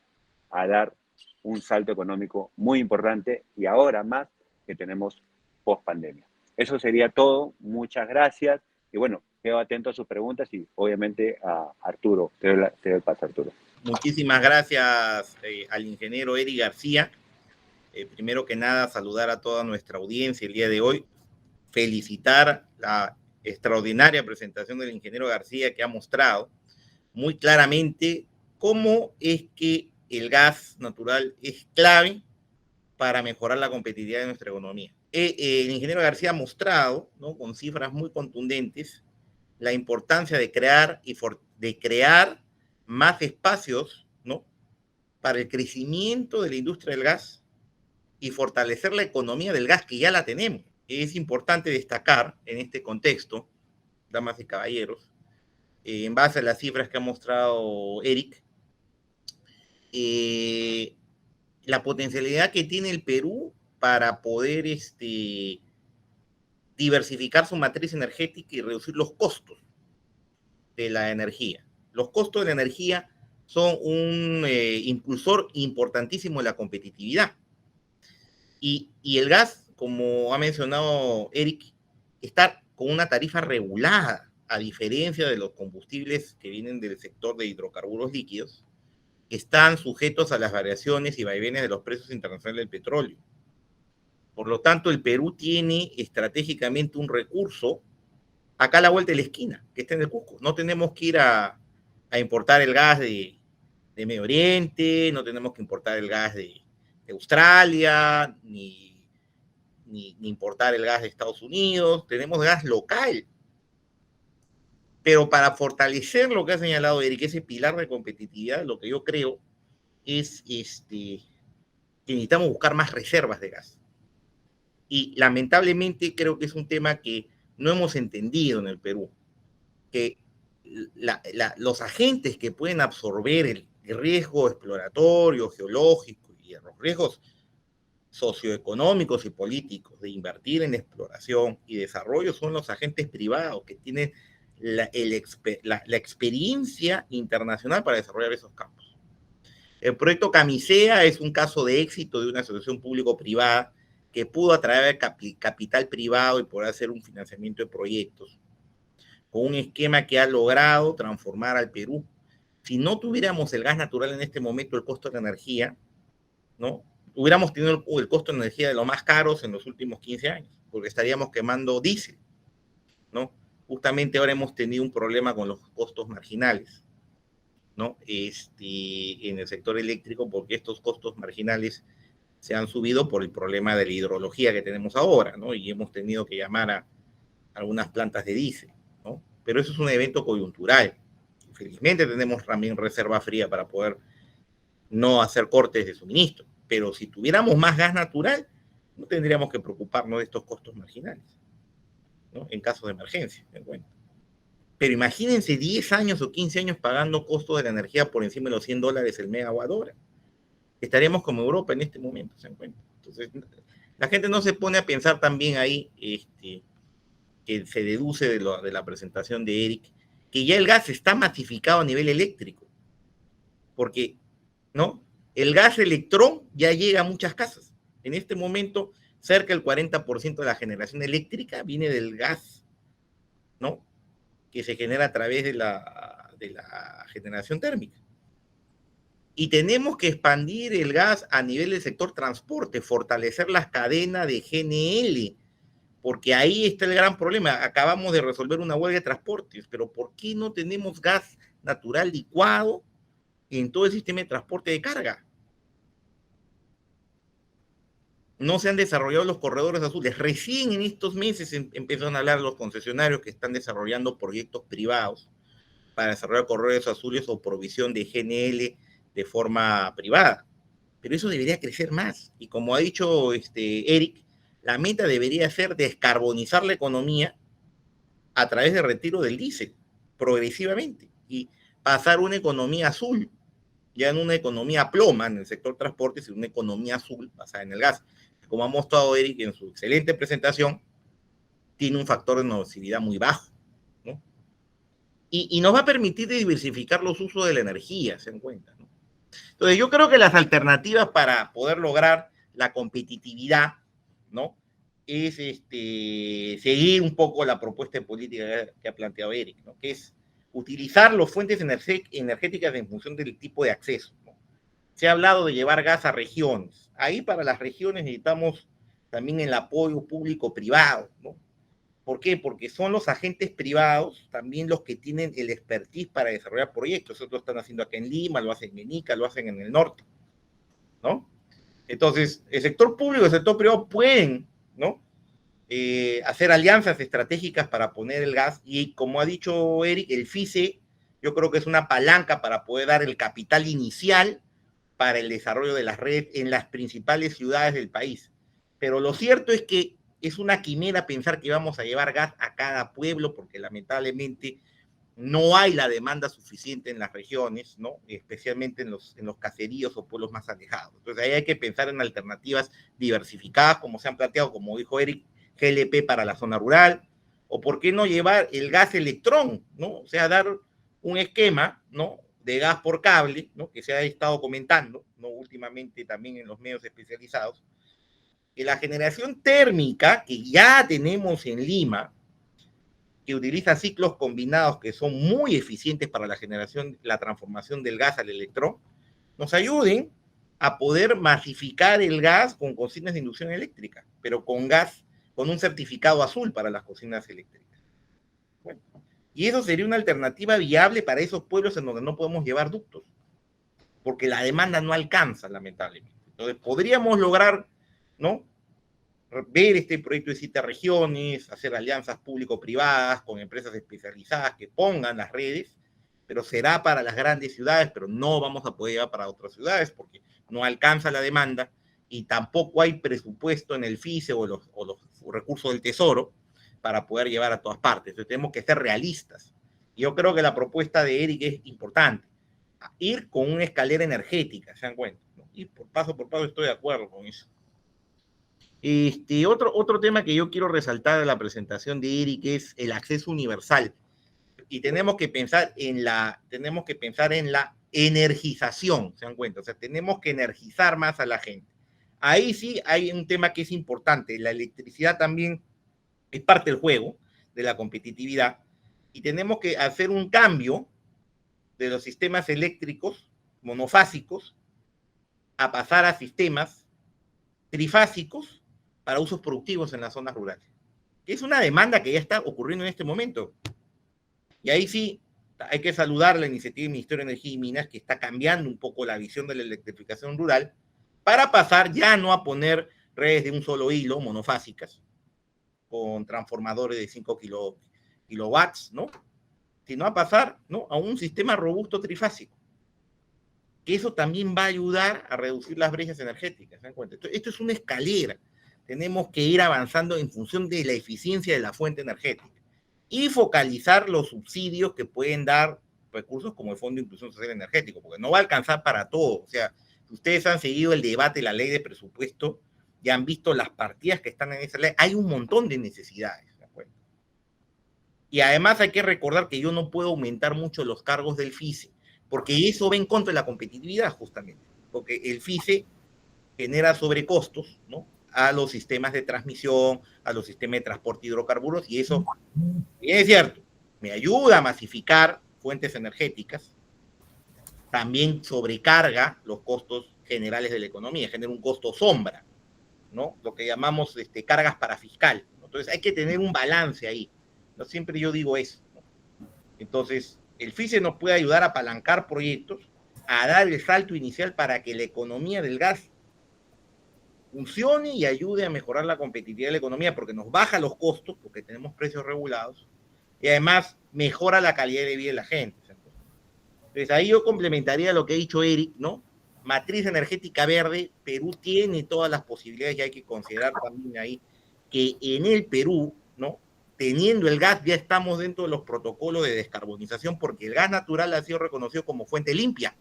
S1: a dar un salto económico muy importante y ahora más que tenemos post pandemia. Eso sería todo. Muchas gracias. Y bueno, quedo atento a sus preguntas y obviamente a Arturo. Te doy el paso, Arturo.
S2: Muchísimas gracias al ingeniero Eric García. Primero que nada, saludar a toda nuestra audiencia el día de hoy. Felicitar la extraordinaria presentación del ingeniero García, que ha mostrado muy claramente cómo es que el gas natural es clave para mejorar la competitividad de nuestra economía. El ingeniero García ha mostrado, ¿no?, con cifras muy contundentes, la importancia de crear más espacios, ¿no?, para el crecimiento de la industria del gas y fortalecer la economía del gas, que ya la tenemos. Es importante destacar en este contexto, damas y caballeros, en base a las cifras que ha mostrado Eric, la potencialidad que tiene el Perú para poder diversificar su matriz energética y reducir los costos de la energía. Los costos de la energía son un impulsor importantísimo de la competitividad. Y el gas, como ha mencionado Eric, está con una tarifa regulada, a diferencia de los combustibles que vienen del sector de hidrocarburos líquidos, que están sujetos a las variaciones y vaivenes de los precios internacionales del petróleo. Por lo tanto, el Perú tiene estratégicamente un recurso acá a la vuelta de la esquina, que está en el Cusco. No tenemos que ir a importar el gas de Medio Oriente, no tenemos que importar el gas de Australia, ni importar el gas de Estados Unidos. Tenemos gas local. Pero para fortalecer lo que ha señalado Eric, ese pilar de competitividad, lo que yo creo es que necesitamos buscar más reservas de gas. Y lamentablemente creo que es un tema que no hemos entendido en el Perú, que los agentes que pueden absorber el riesgo exploratorio, geológico y los riesgos socioeconómicos y políticos de invertir en exploración y desarrollo son los agentes privados que tienen la experiencia internacional para desarrollar esos campos. El proyecto Camisea es un caso de éxito de una asociación público-privada que pudo atraer capital privado y poder hacer un financiamiento de proyectos con un esquema que ha logrado transformar al Perú. Si no tuviéramos el gas natural en este momento, el costo de la energía, ¿no?, hubiéramos tenido el costo de energía de los más caros en los últimos 15 años, porque estaríamos quemando diésel, ¿no? Justamente ahora hemos tenido un problema con los costos marginales, ¿no?, en el sector eléctrico, porque estos costos marginales se han subido por el problema de la hidrología que tenemos ahora, ¿no? Y hemos tenido que llamar a algunas plantas de diésel, ¿no? Pero eso es un evento coyuntural. Felizmente tenemos también reserva fría para poder no hacer cortes de suministro. Pero si tuviéramos más gas natural, no tendríamos que preocuparnos de estos costos marginales, ¿no?, en casos de emergencia, en cuenta. Pero imagínense 10 años o 15 años pagando costos de la energía por encima de los $100 el megawatt hora. Estaríamos como Europa en este momento, ¿se encuentra? Entonces, la gente no se pone a pensar también ahí, que se deduce de la presentación de Eric, que ya el gas está masificado a nivel eléctrico, porque, ¿no?, el gas electrón ya llega a muchas casas. En este momento, cerca del 40% de la generación eléctrica viene del gas, ¿no?, que se genera a través de la generación térmica. Y tenemos que expandir el gas a nivel del sector transporte, fortalecer las cadenas de GNL, porque ahí está el gran problema. Acabamos de resolver una huelga de transportes, pero ¿por qué no tenemos gas natural licuado en todo el sistema de transporte de carga? No se han desarrollado los corredores azules. Recién en estos meses empezaron a hablar los concesionarios que están desarrollando proyectos privados para desarrollar corredores azules o provisión de GNL de forma privada. Pero eso debería crecer más. Y como ha dicho Eric, la meta debería ser descarbonizar la economía a través del retiro del diésel, progresivamente, y pasar una economía azul, ya en una economía ploma en el sector transporte, sino una economía azul basada en el gas. Como ha mostrado Eric en su excelente presentación, tiene un factor de nocividad muy bajo, ¿no? Y nos va a permitir diversificar los usos de la energía, se dan cuenta, ¿no? Entonces, yo creo que las alternativas para poder lograr la competitividad, ¿no? Es seguir un poco la propuesta de política que ha planteado Eric, ¿no? Que es utilizar las fuentes energéticas en función del tipo de acceso, ¿no? Se ha hablado de llevar gas a regiones. Ahí para las regiones necesitamos también el apoyo público-privado, ¿no? ¿Por qué? Porque son los agentes privados también los que tienen el expertise para desarrollar proyectos. Eso lo están haciendo acá en Lima, lo hacen en Ica, lo hacen en el norte, ¿no? Entonces, el sector público y el sector privado pueden, ¿no? Hacer alianzas estratégicas para poner el gas y, como ha dicho Eric, el FICE yo creo que es una palanca para poder dar el capital inicial para el desarrollo de las redes en las principales ciudades del país. Pero lo cierto es que es una quimera pensar que vamos a llevar gas a cada pueblo, porque lamentablemente no hay la demanda suficiente en las regiones, ¿no? Especialmente en los caseríos o pueblos más alejados. Entonces ahí hay que pensar en alternativas diversificadas, como se han planteado, como dijo Eric, GLP para la zona rural, o por qué no llevar el gas electrón, ¿no? O sea, dar un esquema, ¿no? De gas por cable, ¿no? Que se ha estado comentando, ¿no? Últimamente también en los medios especializados, que la generación térmica que ya tenemos en Lima, que utiliza ciclos combinados que son muy eficientes para la generación, la transformación del gas al electrón, nos ayuden a poder masificar el gas con cocinas de inducción eléctrica, pero con gas, con un certificado azul para las cocinas eléctricas. Bueno, y eso sería una alternativa viable para esos pueblos en donde no podemos llevar ductos, porque la demanda no alcanza, lamentablemente. Entonces, podríamos lograr, ¿no? Ver este proyecto de 7 regiones, hacer alianzas público-privadas con empresas especializadas que pongan las redes, pero será para las grandes ciudades, pero no vamos a poder llevar para otras ciudades porque no alcanza la demanda y tampoco hay presupuesto en el FICE o los recursos del Tesoro para poder llevar a todas partes. Entonces tenemos que ser realistas. Yo creo que la propuesta de Eric es importante. Ir con una escalera energética, ¿se dan cuenta? Y por paso estoy de acuerdo con eso. Otro tema que yo quiero resaltar de la presentación de Eric es el acceso universal. Y tenemos que pensar en la energización, ¿se dan cuenta? O sea, tenemos que energizar más a la gente. Ahí sí hay un tema que es importante. La electricidad también es parte del juego, de la competitividad, y tenemos que hacer un cambio de los sistemas eléctricos monofásicos a pasar a sistemas trifásicos para usos productivos en las zonas rurales. Es una demanda que ya está ocurriendo en este momento. Y ahí sí hay que saludar la iniciativa del Ministerio de Energía y Minas, que está cambiando un poco la visión de la electrificación rural para pasar ya no a poner redes de un solo hilo monofásicas con transformadores de 5 kilowatts, ¿no? Sino a pasar, ¿no? A un sistema robusto trifásico. Que eso también va a ayudar a reducir las brechas energéticas. ¿Se dan cuenta? Esto es una escalera. Tenemos que ir avanzando en función de la eficiencia de la fuente energética y focalizar los subsidios que pueden dar recursos como el Fondo de Inclusión Social Energético, porque no va a alcanzar para todo. O sea, si ustedes han seguido el debate de la ley de presupuesto y han visto las partidas que están en esa ley, hay un montón de necesidades. Y además hay que recordar que yo no puedo aumentar mucho los cargos del FICE, porque eso va en contra de la competitividad justamente, porque el FICE genera sobrecostos, ¿no? A los sistemas de transmisión, a los sistemas de transporte de hidrocarburos, y eso, bien es cierto, me ayuda a masificar fuentes energéticas, también sobrecarga los costos generales de la economía, genera un costo sombra, ¿no? Lo que llamamos cargas para fiscal. Entonces hay que tener un balance ahí. No siempre yo digo eso, ¿no? Entonces, el FICE nos puede ayudar a apalancar proyectos, a dar el salto inicial para que la economía del gas funcione y ayude a mejorar la competitividad de la economía, porque nos baja los costos, porque tenemos precios regulados, y además mejora la calidad de vida de la gente. Entonces ahí yo complementaría lo que ha dicho Eric, ¿no? Matriz energética verde, Perú tiene todas las posibilidades y hay que considerar también ahí que en el Perú, ¿no? Teniendo el gas ya estamos dentro de los protocolos de descarbonización porque el gas natural ha sido reconocido como fuente limpia,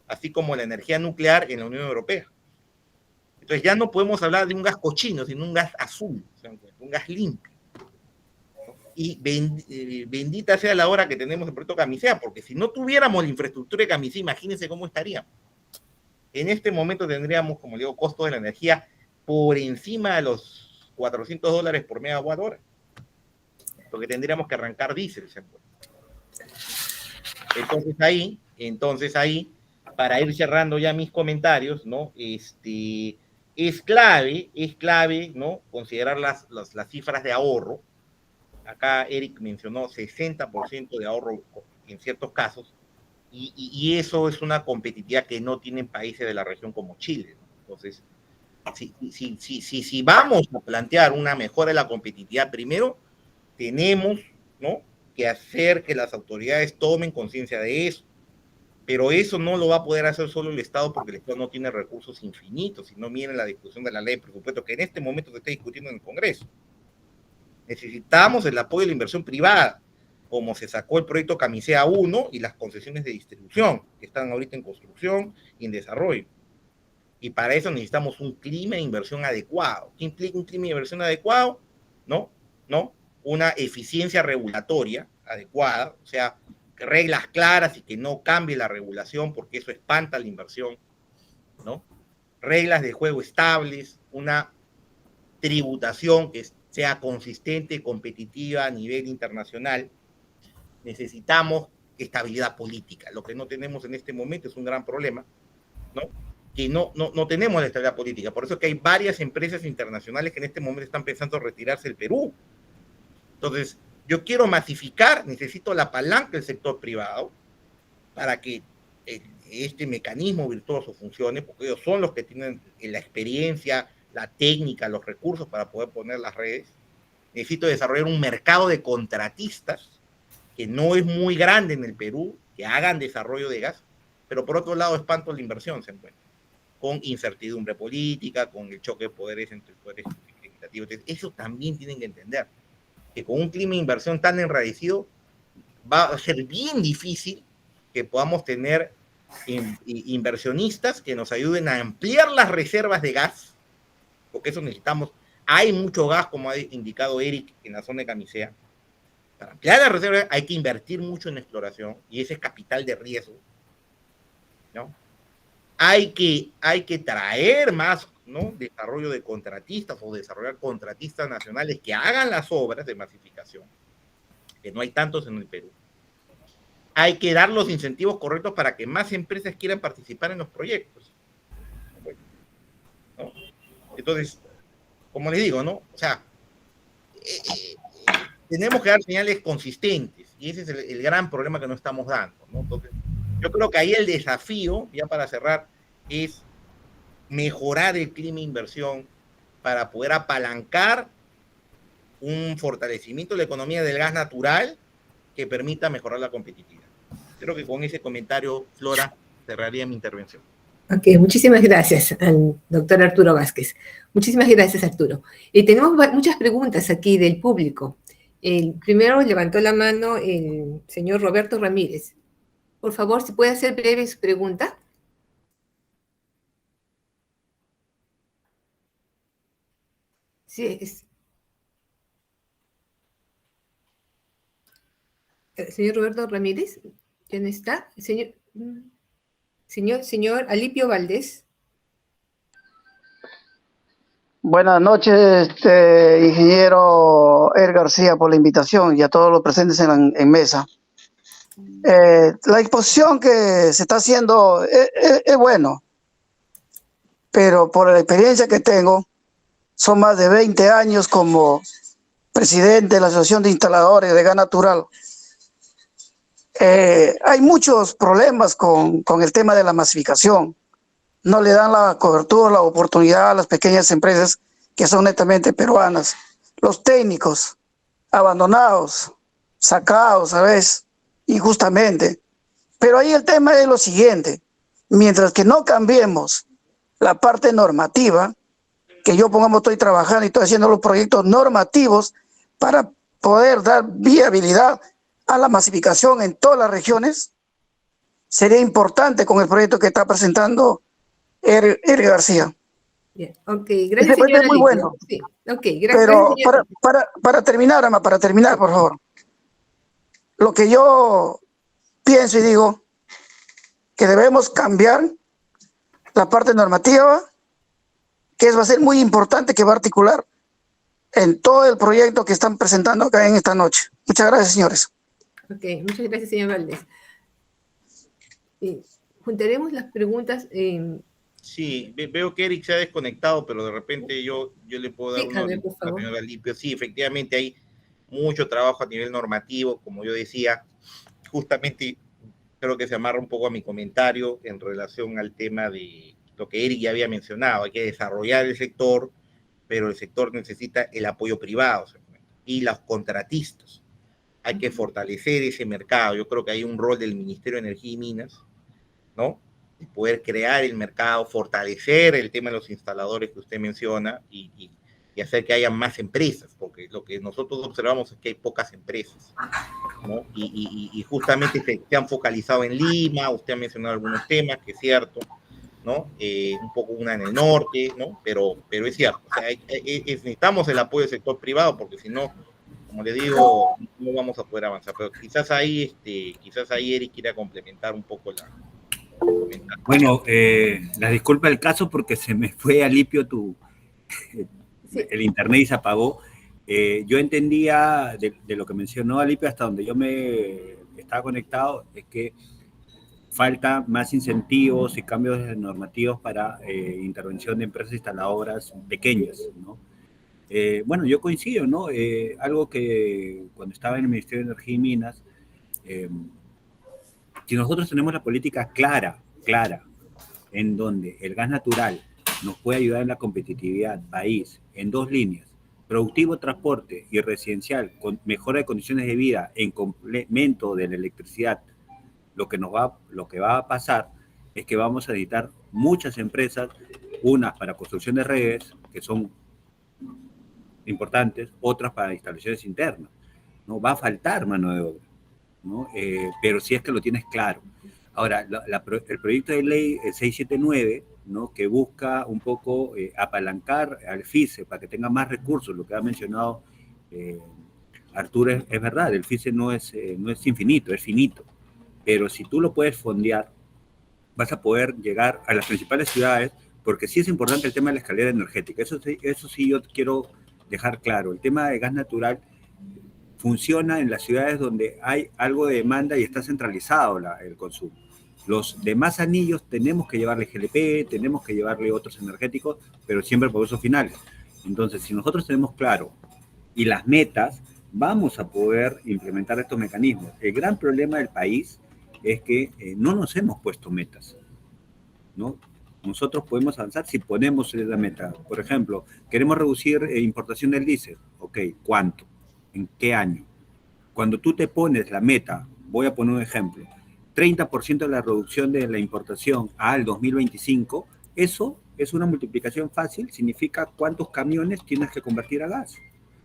S2: así como la energía nuclear en la Unión Europea. Entonces ya no podemos hablar de un gas cochino, sino un gas azul, un gas limpio. Y bendita sea la hora que tenemos el proyecto Camisea, porque si no tuviéramos la infraestructura de Camisea, imagínense cómo estaríamos. En este momento tendríamos, como digo, costo de la energía por encima de los $400 por megawatt hora, porque tendríamos que arrancar diésel. Entonces ahí, para ir cerrando ya mis comentarios, ¿no? Es clave, ¿no? Considerar las cifras de ahorro. Acá Eric mencionó 60% de ahorro en ciertos casos, y eso es una competitividad que no tienen países de la región como Chile, ¿no? Entonces, si vamos a plantear una mejora de la competitividad, primero tenemos, ¿no?, que hacer que las autoridades tomen conciencia de eso, pero eso no lo va a poder hacer solo el Estado porque el Estado no tiene recursos infinitos, si no miren la discusión de la ley de presupuesto que en este momento se está discutiendo en el Congreso. Necesitamos el apoyo de la inversión privada, como se sacó el proyecto Camisea 1 y las concesiones de distribución, que están ahorita en construcción y en desarrollo. Y para eso necesitamos un clima de inversión adecuado. ¿Qué implica un clima de inversión adecuado? ¿No? Una eficiencia regulatoria adecuada, o sea, reglas claras y que no cambie la regulación porque eso espanta la inversión, ¿no? Reglas de juego estables, una tributación que sea consistente, competitiva a nivel internacional. Necesitamos estabilidad política. Lo que no tenemos en este momento es un gran problema, ¿no? Que no tenemos la estabilidad política. Por eso es que hay varias empresas internacionales que en este momento están pensando retirarse del Perú. Entonces, yo quiero masificar, necesito la palanca del sector privado para que este mecanismo virtuoso funcione, porque ellos son los que tienen la experiencia, la técnica, los recursos para poder poner las redes. Necesito desarrollar un mercado de contratistas que no es muy grande en el Perú, que hagan desarrollo de gas, pero por otro lado espanto la inversión se encuentra, con incertidumbre política, con el choque de poderes entre poderes legislativos. Eso también tienen que entender, que con un clima de inversión tan enrarecido va a ser bien difícil que podamos tener inversionistas que nos ayuden a ampliar las reservas de gas, porque eso necesitamos. Hay mucho gas, como ha indicado Eric, en la zona de Camisea. Para ampliar las reservas hay que invertir mucho en exploración, y ese es capital de riesgo, ¿no? Hay que traer más, ¿no?, desarrollo de contratistas o desarrollar contratistas nacionales que hagan las obras de masificación, que no hay tantos en el Perú. Hay que dar los incentivos correctos para que más empresas quieran participar en los proyectos, ¿no? Entonces, como les digo, ¿no? O sea, tenemos que dar señales consistentes, y ese es el gran problema que no estamos dando, ¿no? Entonces, yo creo que ahí el desafío, ya para cerrar, es mejorar el clima de inversión para poder apalancar un fortalecimiento de la economía del gas natural que permita mejorar la competitividad. Creo que con ese comentario, Flora, cerraría mi intervención.
S3: Ok, muchísimas gracias al doctor Arturo Vázquez. Muchísimas gracias, Arturo. Tenemos muchas preguntas aquí del público. El primero levantó la mano el señor Roberto Ramírez. Por favor, si puede hacer breve su pregunta. Sí, señor Roberto Ramírez, ¿quién está? Señor Alipio Valdés.
S4: Buenas noches, ingeniero Er García, por la invitación y a todos los presentes en mesa. La exposición que se está haciendo es bueno, pero por la experiencia que tengo, son más de 20 años como presidente de la Asociación de Instaladores de Gas Natural. Hay muchos problemas con el tema de la masificación. No le dan la cobertura, la oportunidad a las pequeñas empresas que son netamente peruanas. Los técnicos abandonados, sacados a veces, injustamente. Pero ahí el tema es lo siguiente: mientras que no cambiemos la parte normativa, que yo, pongamos, estoy trabajando y estoy haciendo los proyectos normativos para poder dar viabilidad a la masificación en todas las regiones, sería importante con el proyecto que está presentando Eric García.
S3: Bien, ok, gracias,
S4: Ese
S3: señora
S4: es muy
S3: Lippio.
S4: bueno.
S3: Sí, ok,
S4: Pero
S3: gracias, señora.
S4: para terminar, Ama, para terminar, por favor. Lo que yo pienso y digo, que debemos cambiar la parte normativa, que va a ser muy importante, que va a articular en todo el proyecto que están presentando acá en esta noche. Muchas gracias, señores.
S3: Ok, muchas gracias, señor Valdés. Juntaremos las preguntas.
S2: Sí, veo que Eric se ha desconectado, pero de repente yo le puedo dar
S3: Sí,
S2: una
S3: a ver, por
S2: orientación al
S3: favor.
S2: señor Alipio. Sí, efectivamente hay mucho trabajo a nivel normativo, como yo decía, justamente creo que se amarra un poco a mi comentario en relación al tema de lo que Eric ya había mencionado. Hay que desarrollar el sector, pero el sector necesita el apoyo privado y los contratistas. Hay que fortalecer ese mercado. Yo creo que hay un rol del Ministerio de Energía y Minas, ¿no? De poder crear el mercado, fortalecer el tema de los instaladores que usted menciona y hacer que haya más empresas, porque lo que nosotros observamos es que hay pocas empresas, ¿no? Y justamente se han focalizado en Lima, usted ha mencionado algunos temas, que es cierto, ¿no? Un poco una en el norte, ¿no? Pero es cierto, o sea, necesitamos el apoyo del sector privado, porque si no, como le digo, no vamos a poder avanzar. Pero quizás ahí Eric quiera complementar un poco el comentario.
S5: Bueno, la disculpa del caso porque se me fue Alipio el internet y se apagó. Yo entendía de lo que mencionó Alipio, hasta donde yo me estaba conectado, es que falta más incentivos y cambios normativos para intervención de empresas instaladoras pequeñas, ¿no? Bueno, yo coincido, ¿no? Algo que cuando estaba en el Ministerio de Energía y Minas, si nosotros tenemos la política clara, en donde el gas natural nos puede ayudar en la competitividad país en dos líneas: productivo, transporte, y residencial, con mejora de condiciones de vida en complemento de la electricidad, lo que va a pasar es que vamos a necesitar muchas empresas, unas para construcción de redes, que son importantes, otras para instalaciones internas, ¿no? Va a faltar mano de obra, ¿no? Pero si es que lo tienes claro. Ahora, el proyecto de ley 679, ¿no? Que busca un poco apalancar al FICE para que tenga más recursos, lo que ha mencionado Arturo es verdad, el FICE no es infinito, es finito, pero si tú lo puedes fondear, vas a poder llegar a las principales ciudades, porque sí es importante el tema de la escalera energética. Eso sí yo quiero dejar claro. El tema de gas natural funciona en las ciudades donde hay algo de demanda y está centralizado el consumo. Los demás anillos tenemos que llevarle GLP, tenemos que llevarle otros energéticos, pero siempre por usos finales. Entonces, si nosotros tenemos claro y las metas, vamos a poder implementar estos mecanismos. El gran problema del país es que no nos hemos puesto metas, ¿no? Nosotros podemos avanzar si ponemos la meta. Por ejemplo, queremos reducir importación del diésel. Ok, ¿cuánto? ¿En qué año? Cuando tú te pones la meta, voy a poner un ejemplo, 30% de la reducción de la importación al 2025, eso es una multiplicación fácil, significa cuántos camiones tienes que convertir a gas.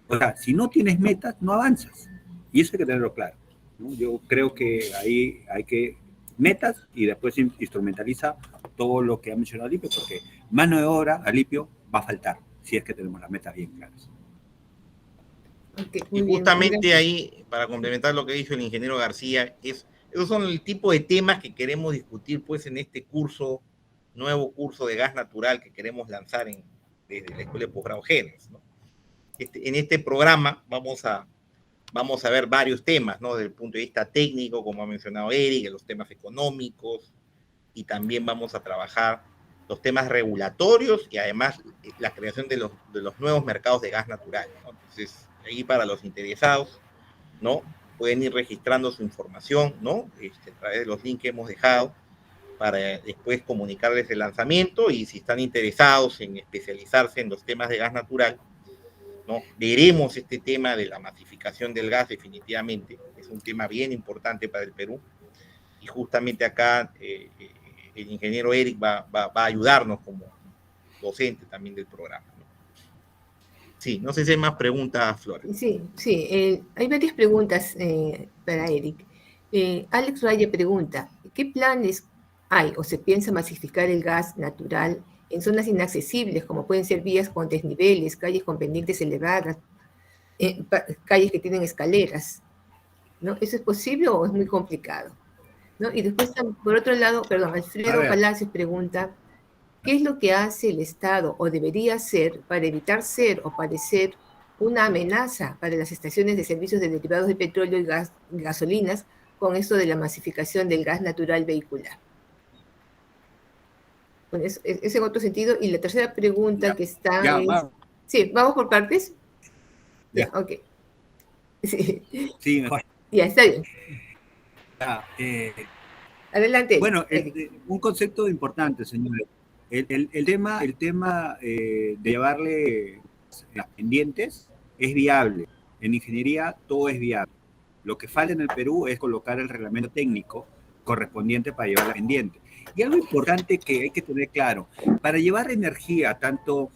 S5: O sea, si no tienes metas, no avanzas. Y eso hay que tenerlo claro, ¿no? Yo creo que ahí hay que metas y después instrumentaliza todo lo que ha mencionado Alipio, porque mano de obra, Alipio, va a faltar si es que tenemos las metas bien claras.
S3: Okay,
S2: y justamente ahí, para complementar lo que dijo el ingeniero García, esos son el tipo de temas que queremos discutir pues en este nuevo curso de gas natural que queremos lanzar desde la Escuela de Posgrado Genes, ¿no? En este programa vamos a vamos a ver varios temas, ¿no? Desde el punto de vista técnico, como ha mencionado Eric, los temas económicos, y también vamos a trabajar los temas regulatorios y además la creación de los nuevos mercados de gas natural, ¿no? Entonces, ahí para los interesados, ¿no? Pueden ir registrando su información, ¿no? A través de los links que hemos dejado para después comunicarles el lanzamiento, y si están interesados en especializarse en los temas de gas natural, ¿no? Veremos este tema de la masificación del gas definitivamente, es un tema bien importante para el Perú, y justamente acá el ingeniero Eric va a ayudarnos como docente también del programa, ¿no? Sí, no sé si hay más preguntas, Flora.
S3: Sí, hay varias preguntas para Eric. Alex Valle pregunta, ¿qué planes hay o se piensa masificar el gas natural en zonas inaccesibles, como pueden ser vías con desniveles, calles con pendientes elevadas, calles que tienen escaleras, ¿no? ¿Eso es posible o es muy complicado? ¿No? Y después, por otro lado, Alfredo Palacios pregunta, ¿qué es lo que hace el Estado o debería hacer para evitar ser o parecer una amenaza para las estaciones de servicios de derivados de petróleo y gasolinas con esto de la masificación del gas natural vehicular? Bueno, es en otro sentido. Y la tercera pregunta que está es...
S5: Vamos.
S3: Sí, ¿vamos por partes?
S5: Ya,
S3: ok.
S5: Sí, mejor.
S3: Ya, está bien. Adelante.
S5: Bueno, un concepto importante, señores. El tema de llevarle las pendientes es viable. En ingeniería todo es viable. Lo que falta en el Perú es colocar el reglamento técnico correspondiente para llevar la pendiente. Y algo importante que hay que tener claro, para llevar energía, tanto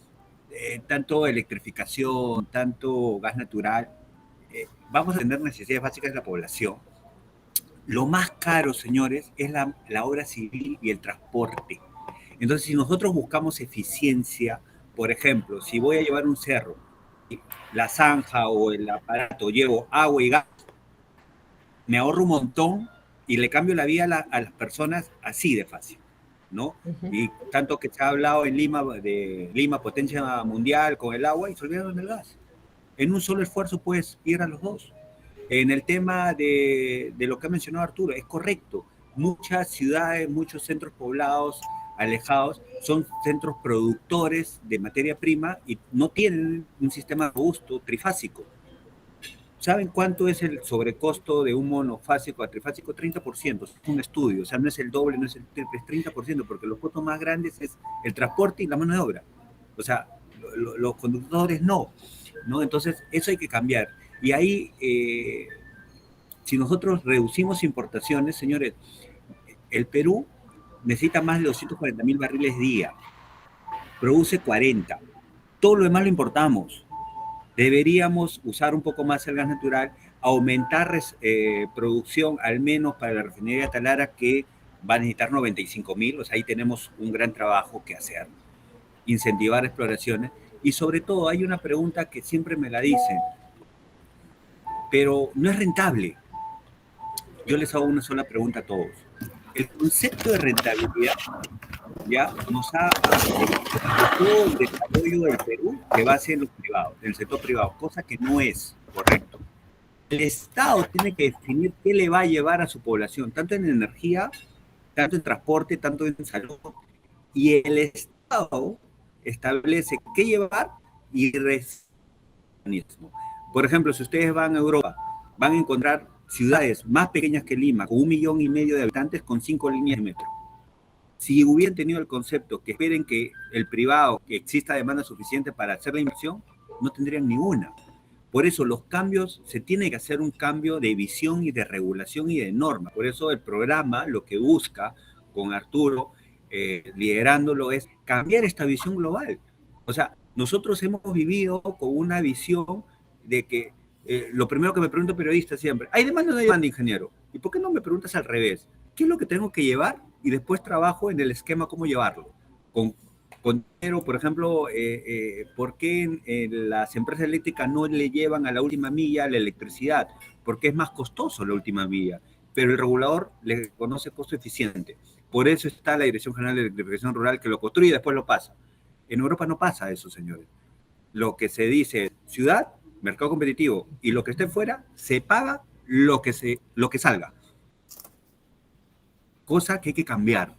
S5: electrificación, tanto gas natural, vamos a tener necesidades básicas de la población. Lo más caro, señores, es la obra civil y el transporte. Entonces, si nosotros buscamos eficiencia, por ejemplo, si voy a llevar un cerro, la zanja o el aparato, llevo agua y gas, me ahorro un montón y le cambio la vida a las personas así de fácil, ¿no? Uh-huh. Y tanto que se ha hablado en Lima, de Lima, potencia mundial, con el agua, y se olvidaron del gas. En un solo esfuerzo puedes ir a los dos. En el tema de lo que ha mencionado Arturo, es correcto. Muchas ciudades, muchos centros poblados, alejados, son centros productores de materia prima y no tienen un sistema robusto trifásico. ¿Saben cuánto es el sobrecosto de un monofásico a trifásico? 30%. Es un estudio, o sea, no es el doble, no es el triple, es 30%, porque los costos más grandes es el transporte y la mano de obra. O sea, los conductores no. Entonces, eso hay que cambiar. Y ahí, si nosotros reducimos importaciones, señores, el Perú necesita más de 240.000 barriles día, produce 40, todo lo demás lo importamos. Deberíamos usar un poco más el gas natural, aumentar producción, al menos para la refinería Talara, que va a necesitar 95.000, o sea, ahí tenemos un gran trabajo que hacer, incentivar exploraciones, y sobre todo hay una pregunta que siempre me la dicen, pero no es rentable. Yo les hago una sola pregunta a todos. El concepto de rentabilidad ya nos ha todo el desarrollo del Perú que va a ser en los privados, en el sector privado, cosa que no es correcto. El Estado tiene que definir qué le va a llevar a su población, tanto en energía, tanto en transporte, tanto en salud, y el Estado establece qué llevar y por ejemplo, si ustedes van a Europa, van a encontrar ciudades más pequeñas que Lima, con 1,5 millones de habitantes, con 5 líneas de metro. Si hubieran tenido el concepto que esperen que el privado, que exista demanda suficiente para hacer la inversión, no tendrían ninguna. Por eso los cambios, se tiene que hacer un cambio de visión y de regulación y de norma. Por eso el programa lo que busca, con Arturo liderándolo, es cambiar esta visión global. O sea, nosotros hemos vivido con una visión de que lo primero que me pregunta un periodista siempre, ¿hay demanda o no hay demanda, ingeniero? ¿Y por qué no me preguntas al revés? ¿Qué es lo que tengo que llevar? Y después trabajo en el esquema cómo llevarlo. Con dinero, por ejemplo, ¿por qué las empresas eléctricas no le llevan a la última milla la electricidad? Porque es más costoso la última milla, pero el regulador le conoce costo eficiente. Por eso está la Dirección General de Electrificación Rural, que lo construye y después lo pasa. En Europa no pasa eso, señores. Lo que se dice, ciudad, mercado competitivo, y lo que esté fuera se paga lo que salga. Cosa que hay que cambiar.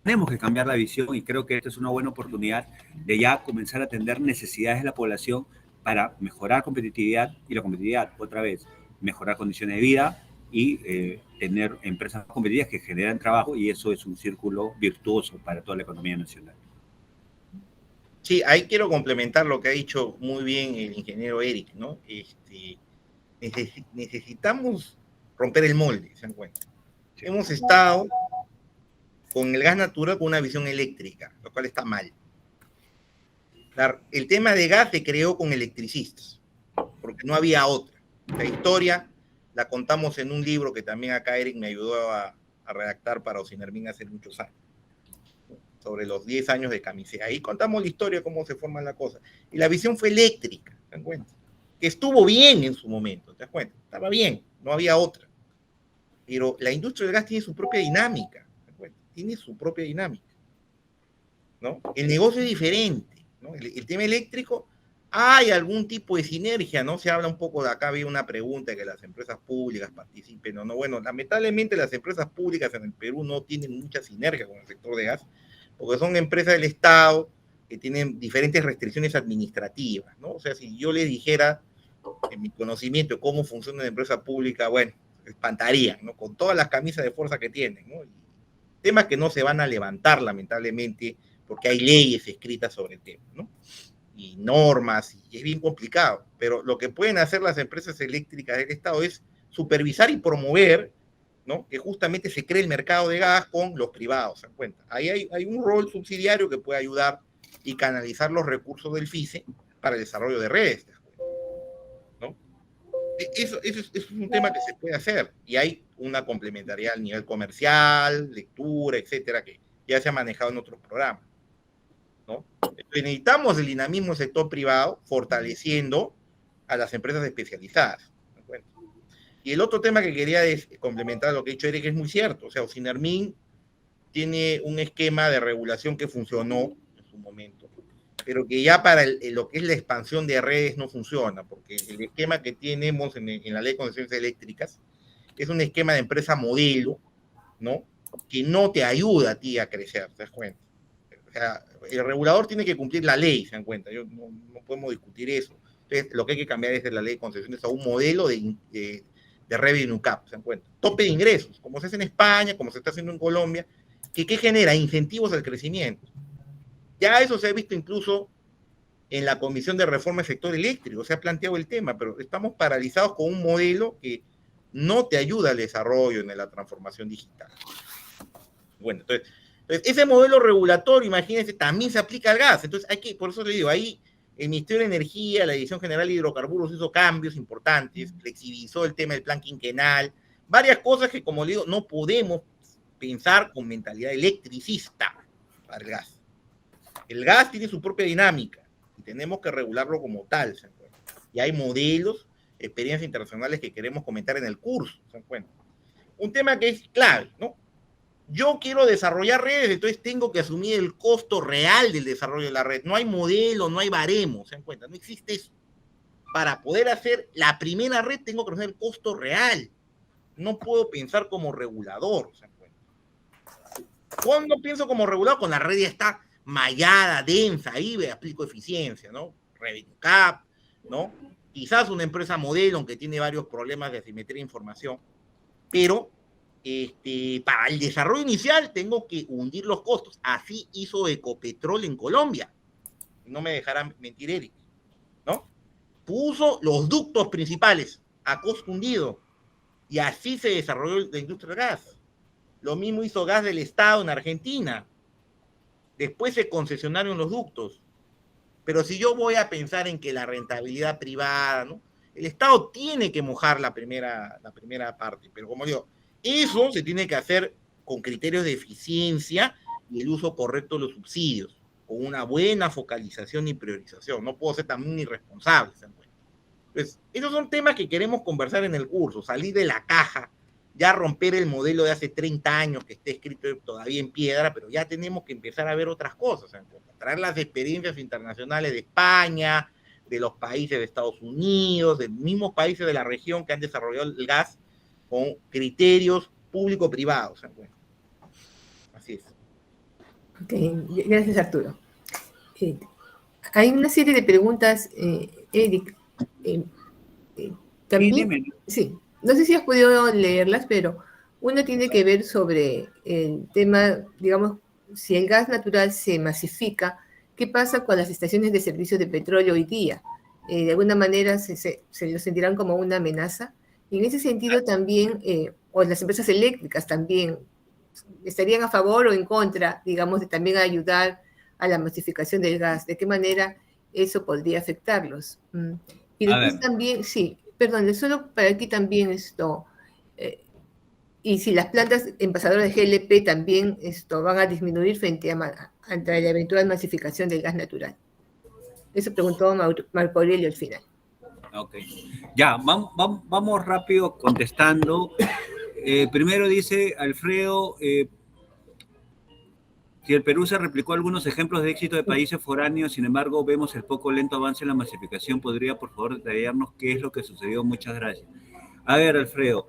S5: Tenemos que cambiar la visión y creo que esta es una buena oportunidad de ya comenzar a atender necesidades de la población para mejorar competitividad y la competitividad, otra vez, mejorar condiciones de vida y tener empresas competitivas que generan trabajo, y eso es un círculo virtuoso para toda la economía nacional.
S2: Sí, ahí quiero complementar lo que ha dicho muy bien el ingeniero Eric, ¿no? Necesitamos romper el molde, ¿se dan cuenta? Hemos estado con el gas natural con una visión eléctrica, lo cual está mal. El tema de gas se creó con electricistas, porque no había otra. La historia la contamos en un libro que también acá Eric me ayudó a redactar para Ocinermin hace muchos años, sobre los 10 años de Camisea. Ahí contamos la historia, cómo se forma la cosa. Y la visión fue eléctrica, ¿te das cuenta? Que estuvo bien en su momento, ¿te das cuenta? Estaba bien, no había otra. Pero la industria del gas tiene su propia dinámica, ¿te das cuenta? Tiene su propia dinámica, ¿no? El negocio es diferente, ¿no? El tema eléctrico, hay algún tipo de sinergia, ¿no? Se habla un poco de acá, había una pregunta de que las empresas públicas participen, ¿no? Bueno, lamentablemente las empresas públicas en el Perú no tienen mucha sinergia con el sector de gas, porque son empresas del Estado que tienen diferentes restricciones administrativas, ¿no? O sea, si yo les dijera, en mi conocimiento de cómo funciona una empresa pública, bueno, espantarían, ¿no? Con todas las camisas de fuerza que tienen, ¿no? Y temas que no se van a levantar, lamentablemente, porque hay leyes escritas sobre el tema, ¿no? Y normas, y es bien complicado. Pero lo que pueden hacer las empresas eléctricas del Estado es supervisar y promover, ¿no? Que justamente se cree el mercado de gas con los privados, ¿se dan cuenta? Ahí hay un rol subsidiario que puede ayudar y canalizar los recursos del FICE para el desarrollo de redes, ¿no? Eso es un tema que se puede hacer, y hay una complementariedad al nivel comercial, lectura, etcétera, que ya se ha manejado en otros programas, ¿no? Entonces necesitamos el dinamismo del sector privado fortaleciendo a las empresas especializadas. Y el otro tema que quería complementar lo que ha dicho Eric es muy cierto. O sea, Ocinermin tiene un esquema de regulación que funcionó en su momento, pero que ya para lo que es la expansión de redes no funciona, porque el esquema que tenemos en la ley de concesiones eléctricas es un esquema de empresa modelo, ¿no? Que no te ayuda a ti a crecer, ¿te das cuenta? O sea, el regulador tiene que cumplir la ley, ¿se dan cuenta? No podemos discutir eso. Entonces, lo que hay que cambiar es de la ley de concesiones a un modelo de revenue cap, ¿se dan cuenta? Tope de ingresos, como se hace en España, como se está haciendo en Colombia, que genera incentivos al crecimiento. Ya eso se ha visto incluso en la Comisión de Reforma del Sector Eléctrico, se ha planteado el tema, pero estamos paralizados con un modelo que no te ayuda al desarrollo en la transformación digital. Bueno, entonces ese modelo regulatorio, imagínense, también se aplica al gas. Entonces por eso le digo, ahí el Ministerio de Energía, la Dirección General de Hidrocarburos hizo cambios importantes, flexibilizó el tema del plan quinquenal, varias cosas que, como le digo, no podemos pensar con mentalidad electricista para el gas. El gas tiene su propia dinámica y tenemos que regularlo como tal, ¿se encuentra? Y hay modelos, experiencias internacionales que queremos comentar en el curso, ¿se encuentra? Un tema que es clave, ¿no? Yo quiero desarrollar redes, entonces tengo que asumir el costo real del desarrollo de la red. No hay modelo, no hay baremo, ¿se dan cuenta? No existe eso. Para poder hacer la primera red tengo que asumir el costo real. No puedo pensar como regulador, ¿se dan cuenta? ¿Cuándo pienso como regulador? Cuando la red ya está mallada, densa, ahí me aplico eficiencia, ¿no? Revenue cap, ¿no? Quizás una empresa modelo, aunque tiene varios problemas de asimetría de información, pero para el desarrollo inicial tengo que hundir los costos. Así hizo Ecopetrol en Colombia. No me dejarán mentir Eric, ¿no? Puso los ductos principales a costo hundido y así se desarrolló la industria del gas. Lo mismo hizo Gas del Estado en Argentina. Después se concesionaron los ductos. Pero si yo voy a pensar en que la rentabilidad privada, ¿no? El Estado tiene que mojar la primera parte, pero como digo, eso se tiene que hacer con criterios de eficiencia y el uso correcto de los subsidios, con una buena focalización y priorización. No puedo ser también irresponsable. Entonces, esos son temas que queremos conversar en el curso, salir de la caja, ya romper el modelo de hace 30 años que esté escrito todavía en piedra, pero ya tenemos que empezar a ver otras cosas, traer las experiencias internacionales de España, de los países de Estados Unidos, de mismos países de la región que han desarrollado el gas con criterios público-privados. Bueno, así es.
S3: Ok, gracias Arturo. Hay una serie de preguntas, Eric. También, sí, no sé si has podido leerlas, pero una tiene que ver sobre el tema, digamos, si el gas natural se masifica, ¿qué pasa con las estaciones de servicio de petróleo hoy día? De alguna manera se lo sentirán como una amenaza. Y en ese sentido también, o las empresas eléctricas también, ¿estarían a favor o en contra, digamos, de también ayudar a la masificación del gas? ¿De qué manera eso podría afectarlos? Y después también, sí, perdón, solo para aquí también esto, y si las plantas envasadoras de GLP también van a disminuir frente a ante la eventual masificación del gas natural. Eso preguntó Marco Aurelio al final.
S5: Ok, ya, vamos rápido contestando. Primero dice Alfredo, si el Perú se replicó algunos ejemplos de éxito de países foráneos, sin embargo, vemos el poco lento avance en la masificación. ¿Podría, por favor, detallarnos qué es lo que sucedió? Muchas gracias. A ver, Alfredo,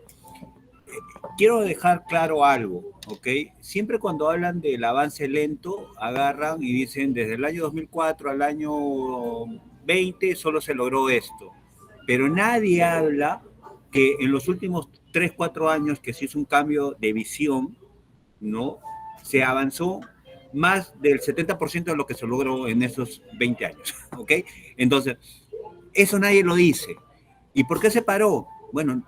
S5: quiero dejar claro algo, ¿ok? Siempre cuando hablan del avance lento, agarran y dicen desde el año 2004 al año 20 solo se logró esto. Pero nadie habla que en los últimos 3, 4 años que se hizo un cambio de visión, ¿no? Se avanzó más del 70% de lo que se logró en esos 20 años, ¿ok? Entonces, eso nadie lo dice. ¿Y por qué se paró? Bueno,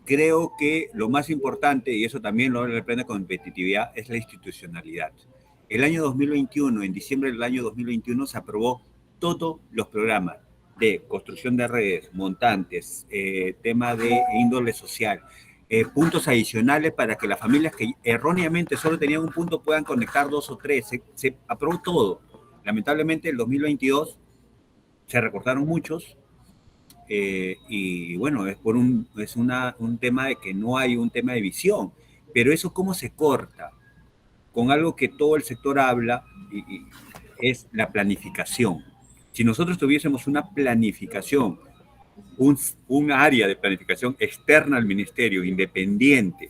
S5: creo que lo más importante, y eso también lo habla el plan de competitividad, es la institucionalidad. El año 2021, en diciembre del año 2021, se aprobó todos los programas de construcción de redes, montantes, tema de índole social, puntos adicionales para que las familias que erróneamente solo tenían un punto puedan conectar 2 o 3. Se aprobó todo. Lamentablemente, el 2022 se recortaron muchos y bueno, es un tema de que no hay un tema de visión. Pero eso, ¿cómo se corta? Con algo que todo el sector habla y es la planificación. Si nosotros tuviésemos una planificación, un área de planificación externa al ministerio, independiente,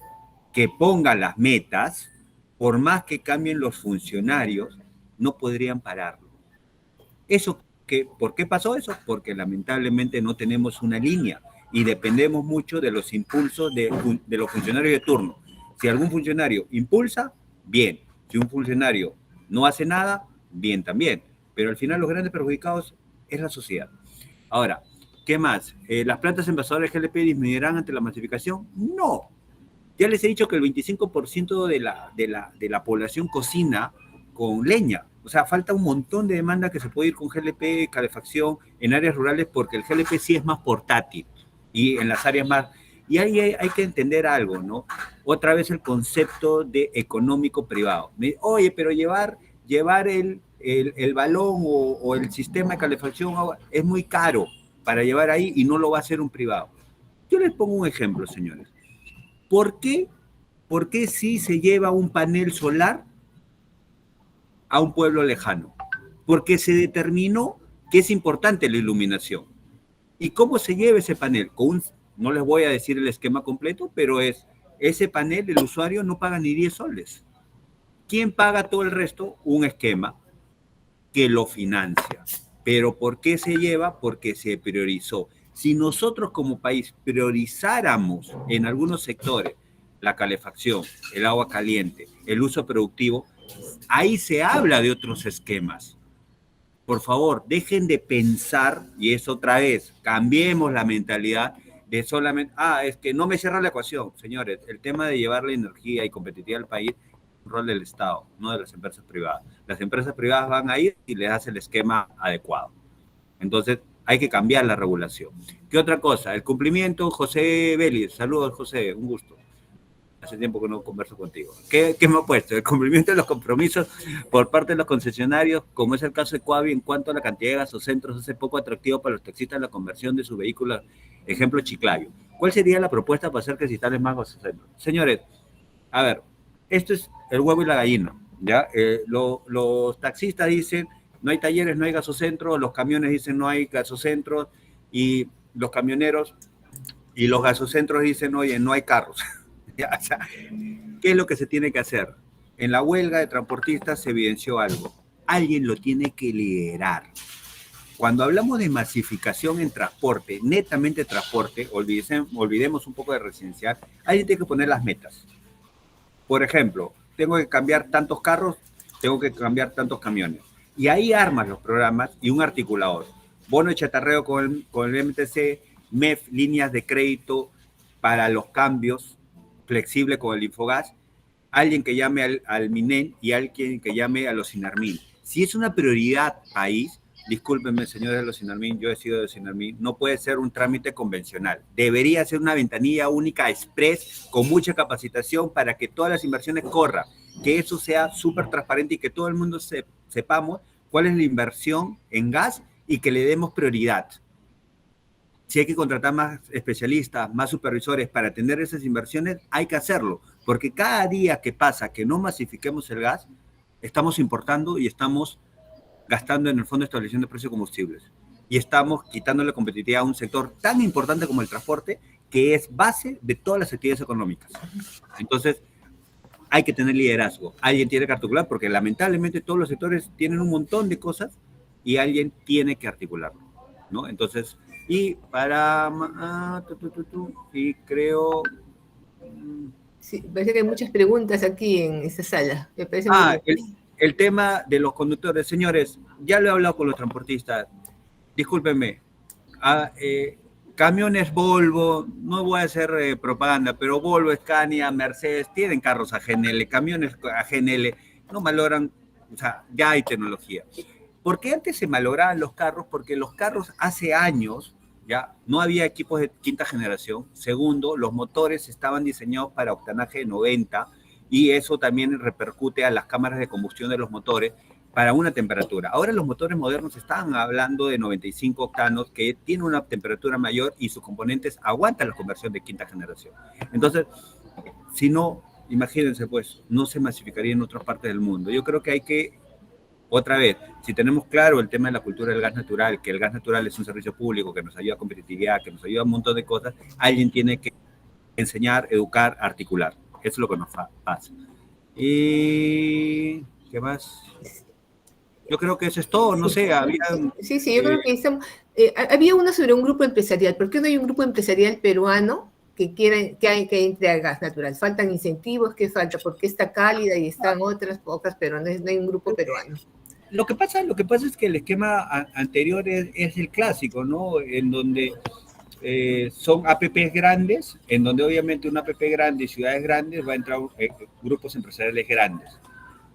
S5: que ponga las metas, por más que cambien los funcionarios, no podrían pararlo. ¿Por qué pasó eso? Porque lamentablemente no tenemos una línea y dependemos mucho de los impulsos de los funcionarios de turno. Si algún funcionario impulsa, bien. Si un funcionario no hace nada, bien también. Pero al final los grandes perjudicados es la sociedad. Ahora, ¿qué más? ¿Las plantas envasadoras de GLP disminuirán ante la masificación? No. Ya les he dicho que el 25% de la población cocina con leña. O sea, falta un montón de demanda que se puede ir con GLP, calefacción, en áreas rurales, porque el GLP sí es más portátil y en las áreas más... Y ahí hay que entender algo, ¿no? Otra vez el concepto de económico privado. Oye, pero llevar el balón o el sistema de calefacción es muy caro para llevar ahí y no lo va a hacer un privado. Yo les pongo un ejemplo, señores. ¿Por qué si se lleva un panel solar a un pueblo lejano? Porque se determinó que es importante la iluminación. ¿Y cómo se lleva ese panel? No les voy a decir el esquema completo, pero ese panel, el usuario no paga ni 10 soles. ¿Quién paga todo el resto? Un esquema que lo financia. ¿Pero por qué se lleva? Porque se priorizó. Si nosotros como país priorizáramos en algunos sectores la calefacción, el agua caliente, el uso productivo, ahí se habla de otros esquemas. Por favor, dejen de pensar, y es otra vez, cambiemos la mentalidad de solamente, es que no me cierra la ecuación. Señores, el tema de llevar la energía y competitividad al país es un rol del Estado, no de las empresas privadas. Las empresas privadas van a ir y les hacen el esquema adecuado. Entonces, hay que cambiar la regulación. ¿Qué otra cosa? El cumplimiento, José Vélez. Saludos, José, un gusto. Hace tiempo que no converso contigo. ¿Qué me ha puesto? El cumplimiento de los compromisos por parte de los concesionarios, como es el caso de Coavi, en cuanto a la cantidad de gasocentros, hace poco atractivo para los taxistas la conversión de sus vehículos, ejemplo Chiclayo. ¿Cuál sería la propuesta para hacer que se instalen más gasocentros? Señores, a ver, esto es el huevo y la gallina, ¿ya? Los taxistas dicen no hay talleres, no hay gasocentros, los camiones dicen no hay gasocentros, y los camioneros y los gasocentros dicen, oye, no hay carros. O sea, ¿qué es lo que se tiene que hacer? En la huelga de transportistas se evidenció algo. Alguien lo tiene que liderar. Cuando hablamos de masificación en transporte, netamente transporte, olvidemos un poco de residencial, alguien tiene que poner las metas. Por ejemplo, tengo que cambiar tantos carros, tengo que cambiar tantos camiones. Y ahí armas los programas y un articulador. Bono de chatarreo con el MTC, MEF, líneas de crédito para los cambios, flexible con el Infogas, alguien que llame al MINEN y alguien que llame a los SINARMIN. Si es una prioridad país, discúlpenme, señores de los SINARMIN, yo he sido de SINARMIN, no puede ser un trámite convencional. Debería ser una ventanilla única express con mucha capacitación para que todas las inversiones corran, que eso sea súper transparente y que todo el mundo sepamos cuál es la inversión en gas y que le demos prioridad. Si hay que contratar más especialistas, más supervisores para atender esas inversiones, hay que hacerlo, porque cada día que pasa que no masifiquemos el gas, estamos importando y estamos gastando en el Fondo de Establecimiento de Precios de Combustibles. Y estamos quitándole competitividad a un sector tan importante como el transporte, que es base de todas las actividades económicas. Entonces, hay que tener liderazgo. Alguien tiene que articular, porque lamentablemente todos los sectores tienen un montón de cosas y alguien tiene que articularlo, ¿no? Entonces, y para... y creo...
S3: Sí, parece que hay muchas preguntas aquí en esta sala. Me parece
S5: el tema de los conductores. Señores, ya lo he hablado con los transportistas. Discúlpenme. Camiones Volvo, no voy a hacer propaganda, pero Volvo, Scania, Mercedes, tienen carros a GNL, camiones a GNL, no malogran, o sea, ya hay tecnología. ¿Por qué antes se malograban los carros? Porque los carros hace años ya no había equipos de quinta generación. Segundo, los motores estaban diseñados para octanaje de 90 y eso también repercute a las cámaras de combustión de los motores para una temperatura. Ahora los motores modernos están hablando de 95 octanos que tienen una temperatura mayor y sus componentes aguantan la conversión de quinta generación. Entonces, si no, imagínense pues, no se masificaría en otras partes del mundo. Yo creo que hay que, otra vez, si tenemos claro el tema de la cultura del gas natural, que el gas natural es un servicio público que nos ayuda a competitividad, que nos ayuda a un montón de cosas, alguien tiene que enseñar, educar, articular. Eso es lo que nos pasa. ¿Y qué más? Yo creo que eso es todo, no sé, había...
S3: Sí, yo creo que estamos... había uno sobre un grupo empresarial. ¿Por qué no hay un grupo empresarial peruano que entre al gas natural? ¿Faltan incentivos? ¿Qué falta? Porque está Cálida y están otras pocas, pero no hay un grupo peruano.
S5: Lo que pasa es que el esquema anterior es el clásico, ¿no? En donde son APPs grandes, en donde obviamente una APP grande y ciudades grandes va a entrar grupos empresariales grandes.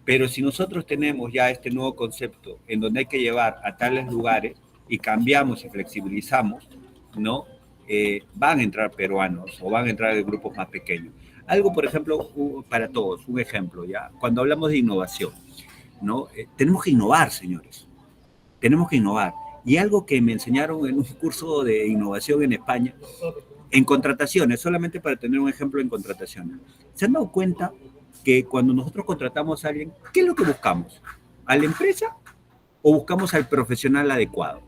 S5: Pero si nosotros tenemos ya este nuevo concepto en donde hay que llevar a tales lugares y cambiamos y flexibilizamos, ¿no? Van a entrar peruanos o van a entrar grupos más pequeños. Algo, por ejemplo, para todos, un ejemplo, ¿ya? Cuando hablamos de innovación, ¿no? Tenemos que innovar, señores. Tenemos que innovar. Y algo que me enseñaron en un curso de innovación en España, en contrataciones, solamente para tener un ejemplo en contrataciones. ¿Se han dado cuenta que cuando nosotros contratamos a alguien, qué es lo que buscamos? ¿A la empresa o buscamos al profesional adecuado?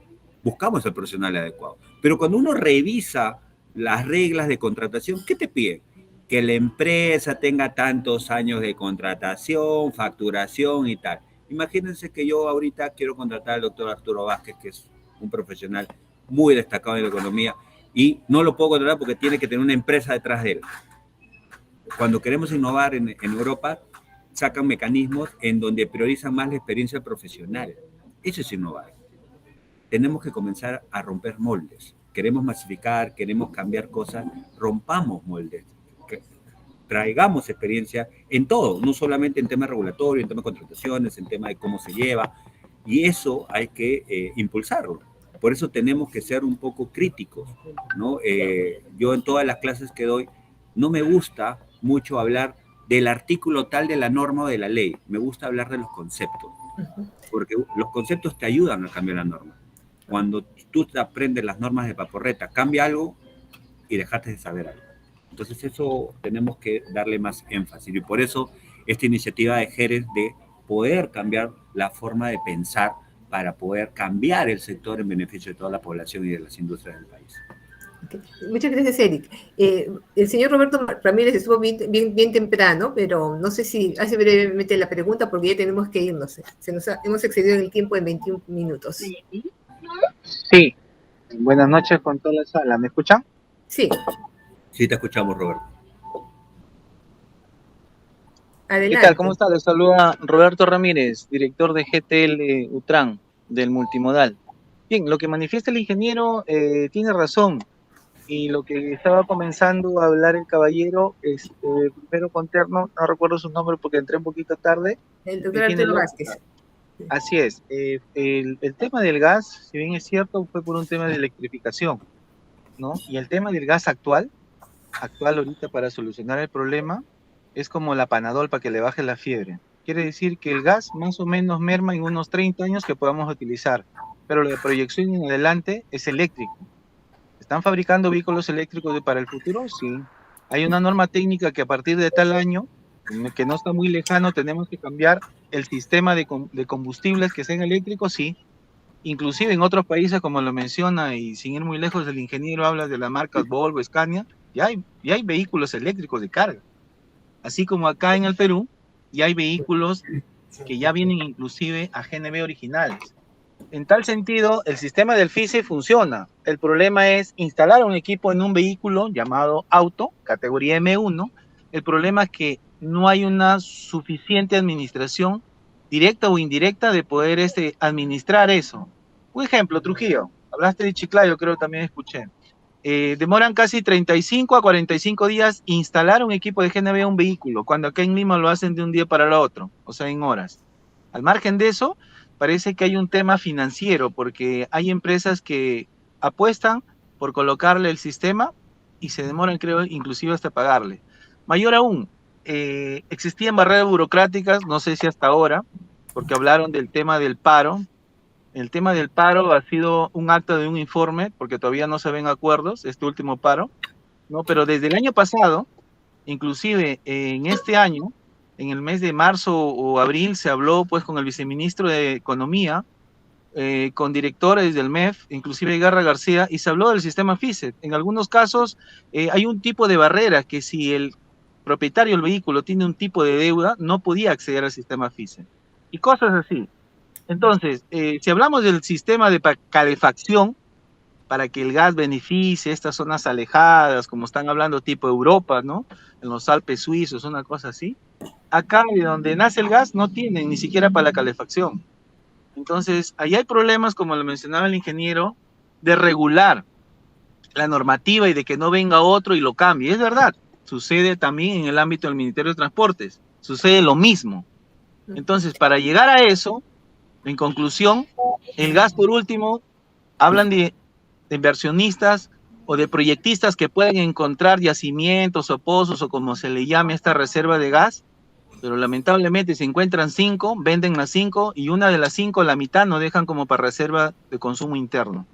S5: Buscamos al profesional adecuado. Pero cuando uno revisa las reglas de contratación, ¿qué te piden? Que la empresa tenga tantos años de contratación, facturación y tal. Imagínense que yo ahorita quiero contratar al doctor Arturo Vázquez, que es un profesional muy destacado en la economía, y no lo puedo contratar porque tiene que tener una empresa detrás de él. Cuando queremos innovar en Europa, sacan mecanismos en donde priorizan más la experiencia profesional. Eso es innovar. Tenemos que comenzar a romper moldes. Queremos masificar, queremos cambiar cosas, rompamos moldes. Traigamos experiencia en todo, no solamente en temas regulatorios, en temas de contrataciones, en temas de cómo se lleva, y eso hay que impulsarlo. Por eso tenemos que ser un poco críticos, ¿no? Yo en todas las clases que doy, no me gusta mucho hablar del artículo tal de la norma o de la ley, me gusta hablar de los conceptos, porque los conceptos te ayudan a cambiar la norma. Cuando tú te aprendes las normas de paporreta, cambia algo y dejaste de saber algo. Entonces eso tenemos que darle más énfasis y por eso esta iniciativa de Jerez de poder cambiar la forma de pensar para poder cambiar el sector en beneficio de toda la población y de las industrias del país.
S3: Okay. Muchas gracias, Eric. El señor Roberto Ramírez estuvo bien temprano, pero no sé si hace brevemente la pregunta porque ya tenemos que irnos. Hemos excedido en el tiempo en 21 minutos.
S6: Sí, buenas noches con toda la sala. ¿Me escuchan?
S3: Sí.
S5: Sí, te escuchamos, Roberto.
S3: Adelante.
S6: ¿Qué tal? ¿Cómo está? Les saluda Roberto Ramírez, director de GTL Utran, del multimodal. Bien, lo que manifiesta el ingeniero tiene razón. Y lo que estaba comenzando a hablar el caballero, primero con Terno, no recuerdo su nombre porque entré un poquito tarde.
S3: El doctor Arturo Vázquez.
S6: Así es. El tema del gas, si bien es cierto, fue por un tema de electrificación, ¿no? Y el tema del gas actual ahorita para solucionar el problema, es como la Panadol para que le baje la fiebre. Quiere decir que el gas más o menos merma en unos 30 años que podamos utilizar, pero la proyección en adelante es eléctrico. ¿Están fabricando vehículos eléctricos para el futuro? Sí. Hay una norma técnica que a partir de tal año, que no está muy lejano, tenemos que cambiar el sistema de combustibles que sean eléctricos, sí. Inclusive en otros países, como lo menciona, y sin ir muy lejos, el ingeniero habla de las marcas Volvo, Scania, ya hay vehículos eléctricos de carga. Así como acá en el Perú, ya hay vehículos que ya vienen inclusive a GNV originales. En tal sentido, el sistema del FICE funciona. El problema es instalar un equipo en un vehículo llamado auto, categoría M1. El problema es que no hay una suficiente administración directa o indirecta de poder administrar eso. Un ejemplo, Trujillo. Hablaste de Chiclayo, creo que también escuché. Demoran casi 35 a 45 días instalar un equipo de GNV a un vehículo, cuando acá en Lima lo hacen de un día para el otro, o sea, en horas. Al margen de eso, parece que hay un tema financiero, porque hay empresas que apuestan por colocarle el sistema y se demoran, creo, inclusive hasta pagarle. Mayor aún, existían barreras burocráticas, no sé si hasta ahora, porque hablaron del tema del paro. El tema del paro ha sido un acta de un informe, porque todavía no se ven acuerdos, este último paro, ¿no? Pero desde el año pasado, inclusive en este año, en el mes de marzo o abril, se habló pues con el viceministro de Economía, con directores del MEF, inclusive Garra García, y se habló del sistema FICE. En algunos casos hay un tipo de barrera que si el propietario del vehículo tiene un tipo de deuda, no podía acceder al sistema FICE. Y cosas así. Entonces, si hablamos del sistema de calefacción, para que el gas beneficie estas zonas alejadas, como están hablando tipo Europa, ¿no? En los Alpes suizos, una cosa así. Acá, de donde nace el gas, no tienen ni siquiera para la calefacción. Entonces, ahí hay problemas, como lo mencionaba el ingeniero, de regular la normativa y de que no venga otro y lo cambie. Es verdad, sucede también en el ámbito del Ministerio de Transportes, sucede lo mismo. Entonces, para llegar a eso, en conclusión, el gas, por último, hablan de inversionistas o de proyectistas que pueden encontrar yacimientos o pozos o como se le llame esta reserva de gas, pero lamentablemente se encuentran 5, venden las 5 y una de las 5, la mitad, no dejan como para reserva de consumo interno.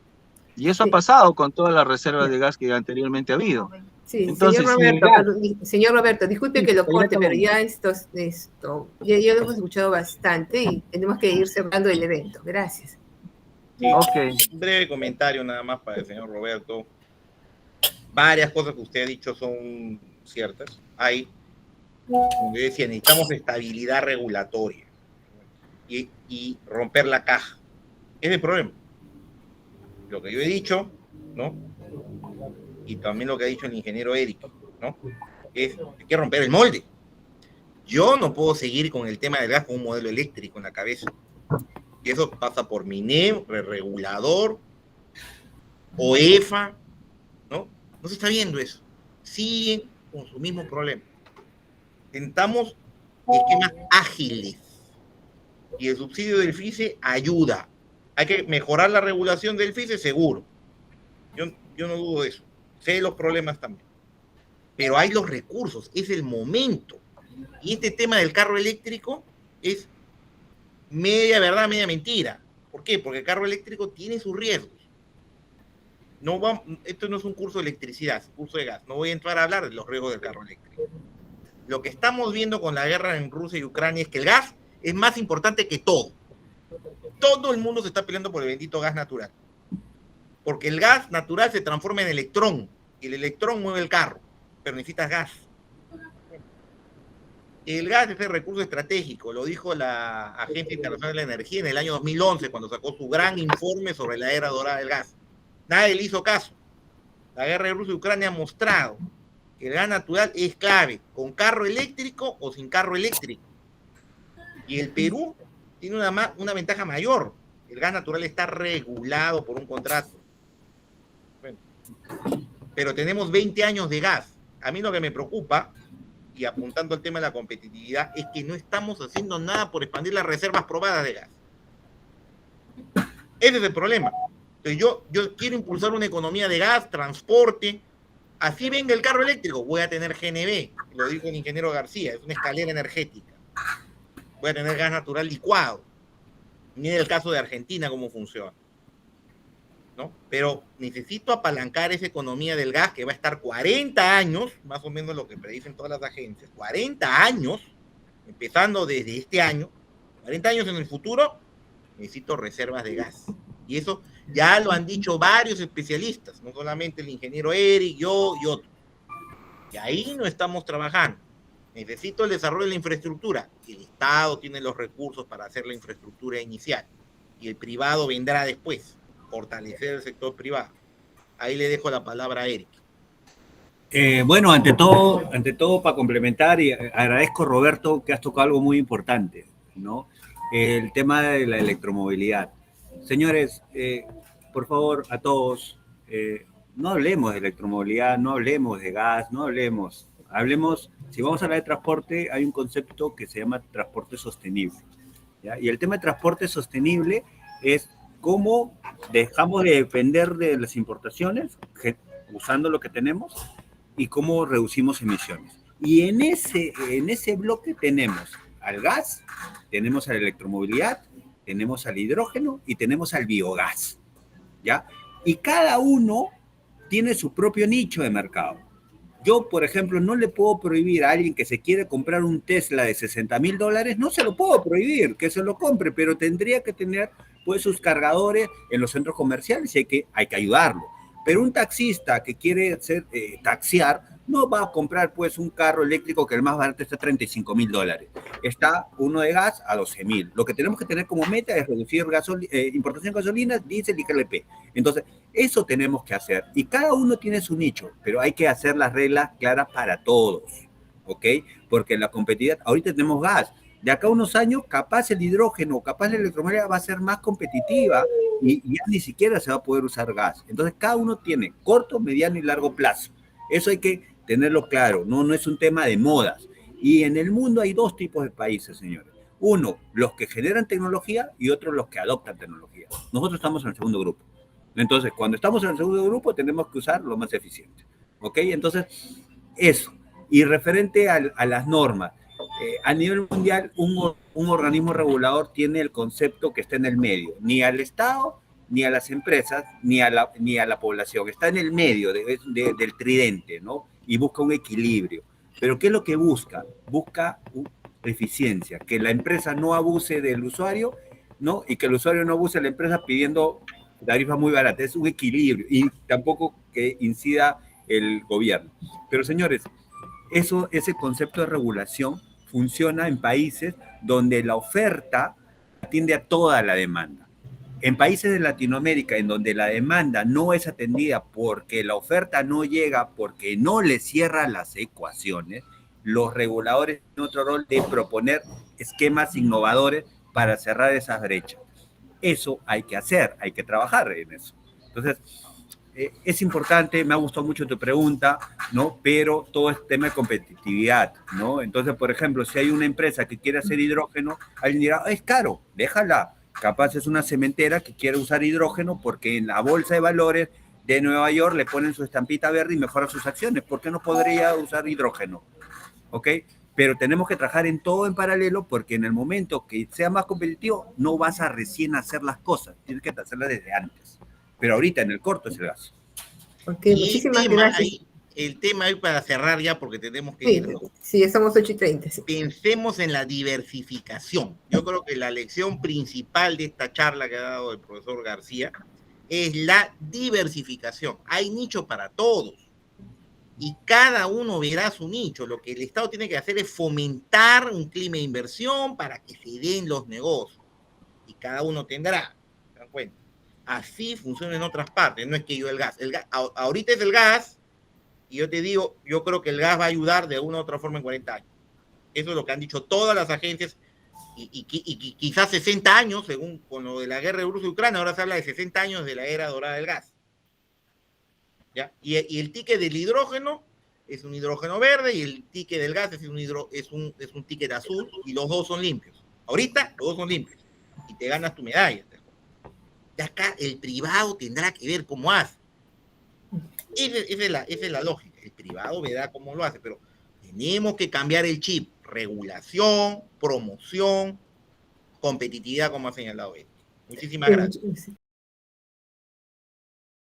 S6: Y eso ha pasado con todas las reservas de gas que anteriormente ha habido.
S3: Sí,
S6: entonces,
S3: señor Roberto, disculpe que lo corte, pero ya ya lo hemos escuchado bastante y tenemos que ir cerrando el evento. Gracias.
S2: Sí, un breve comentario nada más para el señor Roberto. Varias cosas que usted ha dicho son ciertas. Hay, como yo decía, necesitamos estabilidad regulatoria y romper la caja. Es el problema. Lo que yo he dicho, ¿no? Y también lo que ha dicho el ingeniero Eric, ¿no? Es que hay que romper el molde. Yo no puedo seguir con el tema del gas con un modelo eléctrico en la cabeza. Y eso pasa por MINEM, regulador, OEFA, ¿no? No se está viendo eso. Siguen con su mismo problema. Intentamos esquemas ágiles. Y el subsidio del FICE ayuda. Hay que mejorar la regulación del FICE, seguro. Yo no dudo de eso. Sé los problemas también. Pero hay los recursos, es el momento. Y este tema del carro eléctrico es media verdad, media mentira. ¿Por qué? Porque el carro eléctrico tiene sus riesgos. Esto no es un curso de electricidad, es un curso de gas. No voy a entrar a hablar de los riesgos del carro eléctrico. Lo que estamos viendo con la guerra en Rusia y Ucrania es que el gas es más importante que todo. todo el mundo se está peleando por el bendito gas natural. Porque el gas natural se transforma en electrón, y el electrón mueve el carro, pero necesitas gas. El gas es el recurso estratégico, lo dijo la Agencia Internacional de la Energía en el año 2011, cuando sacó su gran informe sobre la era dorada del gas. Nadie le hizo caso. La guerra de Rusia y Ucrania ha mostrado que el gas natural es clave, con carro eléctrico o sin carro eléctrico. Y el Perú tiene una ventaja mayor. El gas natural está regulado por un contrato. Bueno, pero tenemos 20 años de gas. A mí lo que me preocupa, y apuntando al tema de la competitividad, es que no estamos haciendo nada por expandir las reservas probadas de gas. Ese es el problema. Entonces yo quiero impulsar una economía de gas, transporte. Así venga el carro eléctrico, voy a tener GNB, lo dijo el ingeniero García, es una escalera energética. Voy a tener gas natural licuado. Miren el caso de Argentina cómo funciona, ¿no? Pero necesito apalancar esa economía del gas que va a estar 40 años, más o menos lo que predicen todas las agencias, 40 años, empezando desde este año, 40 años en el futuro, necesito reservas de gas. Y eso ya lo han dicho varios especialistas, no solamente el ingeniero Eric, yo y otros. Y ahí no estamos trabajando. Necesito el desarrollo de la infraestructura. El Estado tiene los recursos para hacer la infraestructura inicial y el privado vendrá después, fortalecer el sector privado. Ahí le dejo la palabra a Eric.
S5: Bueno, ante todo, para complementar, y agradezco, Roberto, que has tocado algo muy importante, ¿no? El tema de la electromovilidad. Señores, por favor, a todos, no hablemos de electromovilidad, no hablemos de gas, no hablemos, si vamos a hablar de transporte, hay un concepto que se llama transporte sostenible, ¿ya? Y el tema de transporte sostenible es cómo dejamos de depender de las importaciones, usando lo que tenemos, y cómo reducimos emisiones. Y en ese bloque tenemos al gas, tenemos a la electromovilidad, tenemos al hidrógeno y tenemos al biogás, ¿ya? Y cada uno tiene su propio nicho de mercado. Yo, por ejemplo, no le puedo prohibir a alguien que se quiere comprar un Tesla de $60,000, no se lo puedo prohibir que se lo compre, pero tendría que tener pues sus cargadores en los centros comerciales y hay que ayudarlo. Pero un taxista que quiere taxiar no va a comprar pues un carro eléctrico que el más barato está $35,000. Está uno de gas a $12,000. Lo que tenemos que tener como meta es reducir importación de gasolina, diésel y GLP. Entonces, eso tenemos que hacer. Y cada uno tiene su nicho, pero hay que hacer las reglas claras para todos, ¿ok? Porque la competitividad, ahorita tenemos gas. De acá a unos años, capaz el hidrógeno, capaz la electromovilidad va a ser más competitiva y ya ni siquiera se va a poder usar gas. Entonces, cada uno tiene corto, mediano y largo plazo. Eso hay que tenerlo claro, no es un tema de modas. Y en el mundo hay dos tipos de países, señores. Uno, los que generan tecnología y otros los que adoptan tecnología. Nosotros estamos en el segundo grupo. Entonces, cuando estamos en el segundo grupo, tenemos que usar lo más eficiente. ¿Ok? Entonces, eso. Y referente a las normas, a nivel mundial, un organismo regulador tiene el concepto que está en el medio. Ni al Estado, ni a las empresas, ni a la población. Está en el medio del tridente, ¿no? Y busca un equilibrio. Pero ¿qué es lo que busca? Busca eficiencia, que la empresa no abuse del usuario, ¿no? Y que el usuario no abuse de la empresa pidiendo tarifas muy baratas. Es un equilibrio y tampoco que incida el gobierno. Pero señores, ese concepto de regulación funciona en países donde la oferta atiende a toda la demanda. En países de Latinoamérica, en donde la demanda no es atendida porque la oferta no llega, porque no le cierran las ecuaciones, los reguladores tienen otro rol de proponer esquemas innovadores para cerrar esas brechas. Eso hay que hacer, hay que trabajar en eso. Entonces, es importante, me ha gustado mucho tu pregunta, ¿no? Pero todo es tema de competitividad, ¿no? Entonces, por ejemplo, si hay una empresa que quiere hacer hidrógeno, alguien dirá, es caro, déjala. Capaz es una cementera que quiere usar hidrógeno porque en la bolsa de valores de Nueva York le ponen su estampita verde y mejoran sus acciones. ¿Por qué no podría usar hidrógeno? ¿Ok? Pero tenemos que trabajar en todo en paralelo porque en el momento que sea más competitivo no vas a recién hacer las cosas. Tienes que hacerlas desde antes. Pero ahorita en el corto es el gas.
S3: Ok, muchísimas gracias.
S2: el tema hoy para cerrar ya, porque tenemos que
S3: Sí,
S2: ir, ¿no?
S3: sí, estamos 8:30. Sí.
S2: Pensemos en la diversificación. Yo creo que la lección principal de esta charla que ha dado el profesor García es la diversificación. Hay nicho para todos y cada uno verá su nicho. Lo que el Estado tiene que hacer es fomentar un clima de inversión para que se den los negocios y cada uno tendrá. ¿Se dan cuenta? Así funciona en otras partes. No es que yo el gas ahorita es el gas. Y yo te digo, yo creo que el gas va a ayudar de una u otra forma en 40 años. Eso es lo que han dicho todas las agencias, y quizás 60 años, según con lo de la guerra de Rusia y Ucrania, ahora se habla de 60 años de la era dorada del gas. ¿Ya? Y el ticket del hidrógeno es un hidrógeno verde, y el ticket del gas es un ticket azul, y los dos son limpios. Ahorita, los dos son limpios. Y te ganas tu medalla. Y acá el privado tendrá que ver cómo hace. Esa es la lógica. El privado verá cómo lo hace, pero tenemos que cambiar el chip. Regulación, promoción, competitividad, como ha señalado él. Muchísimas gracias.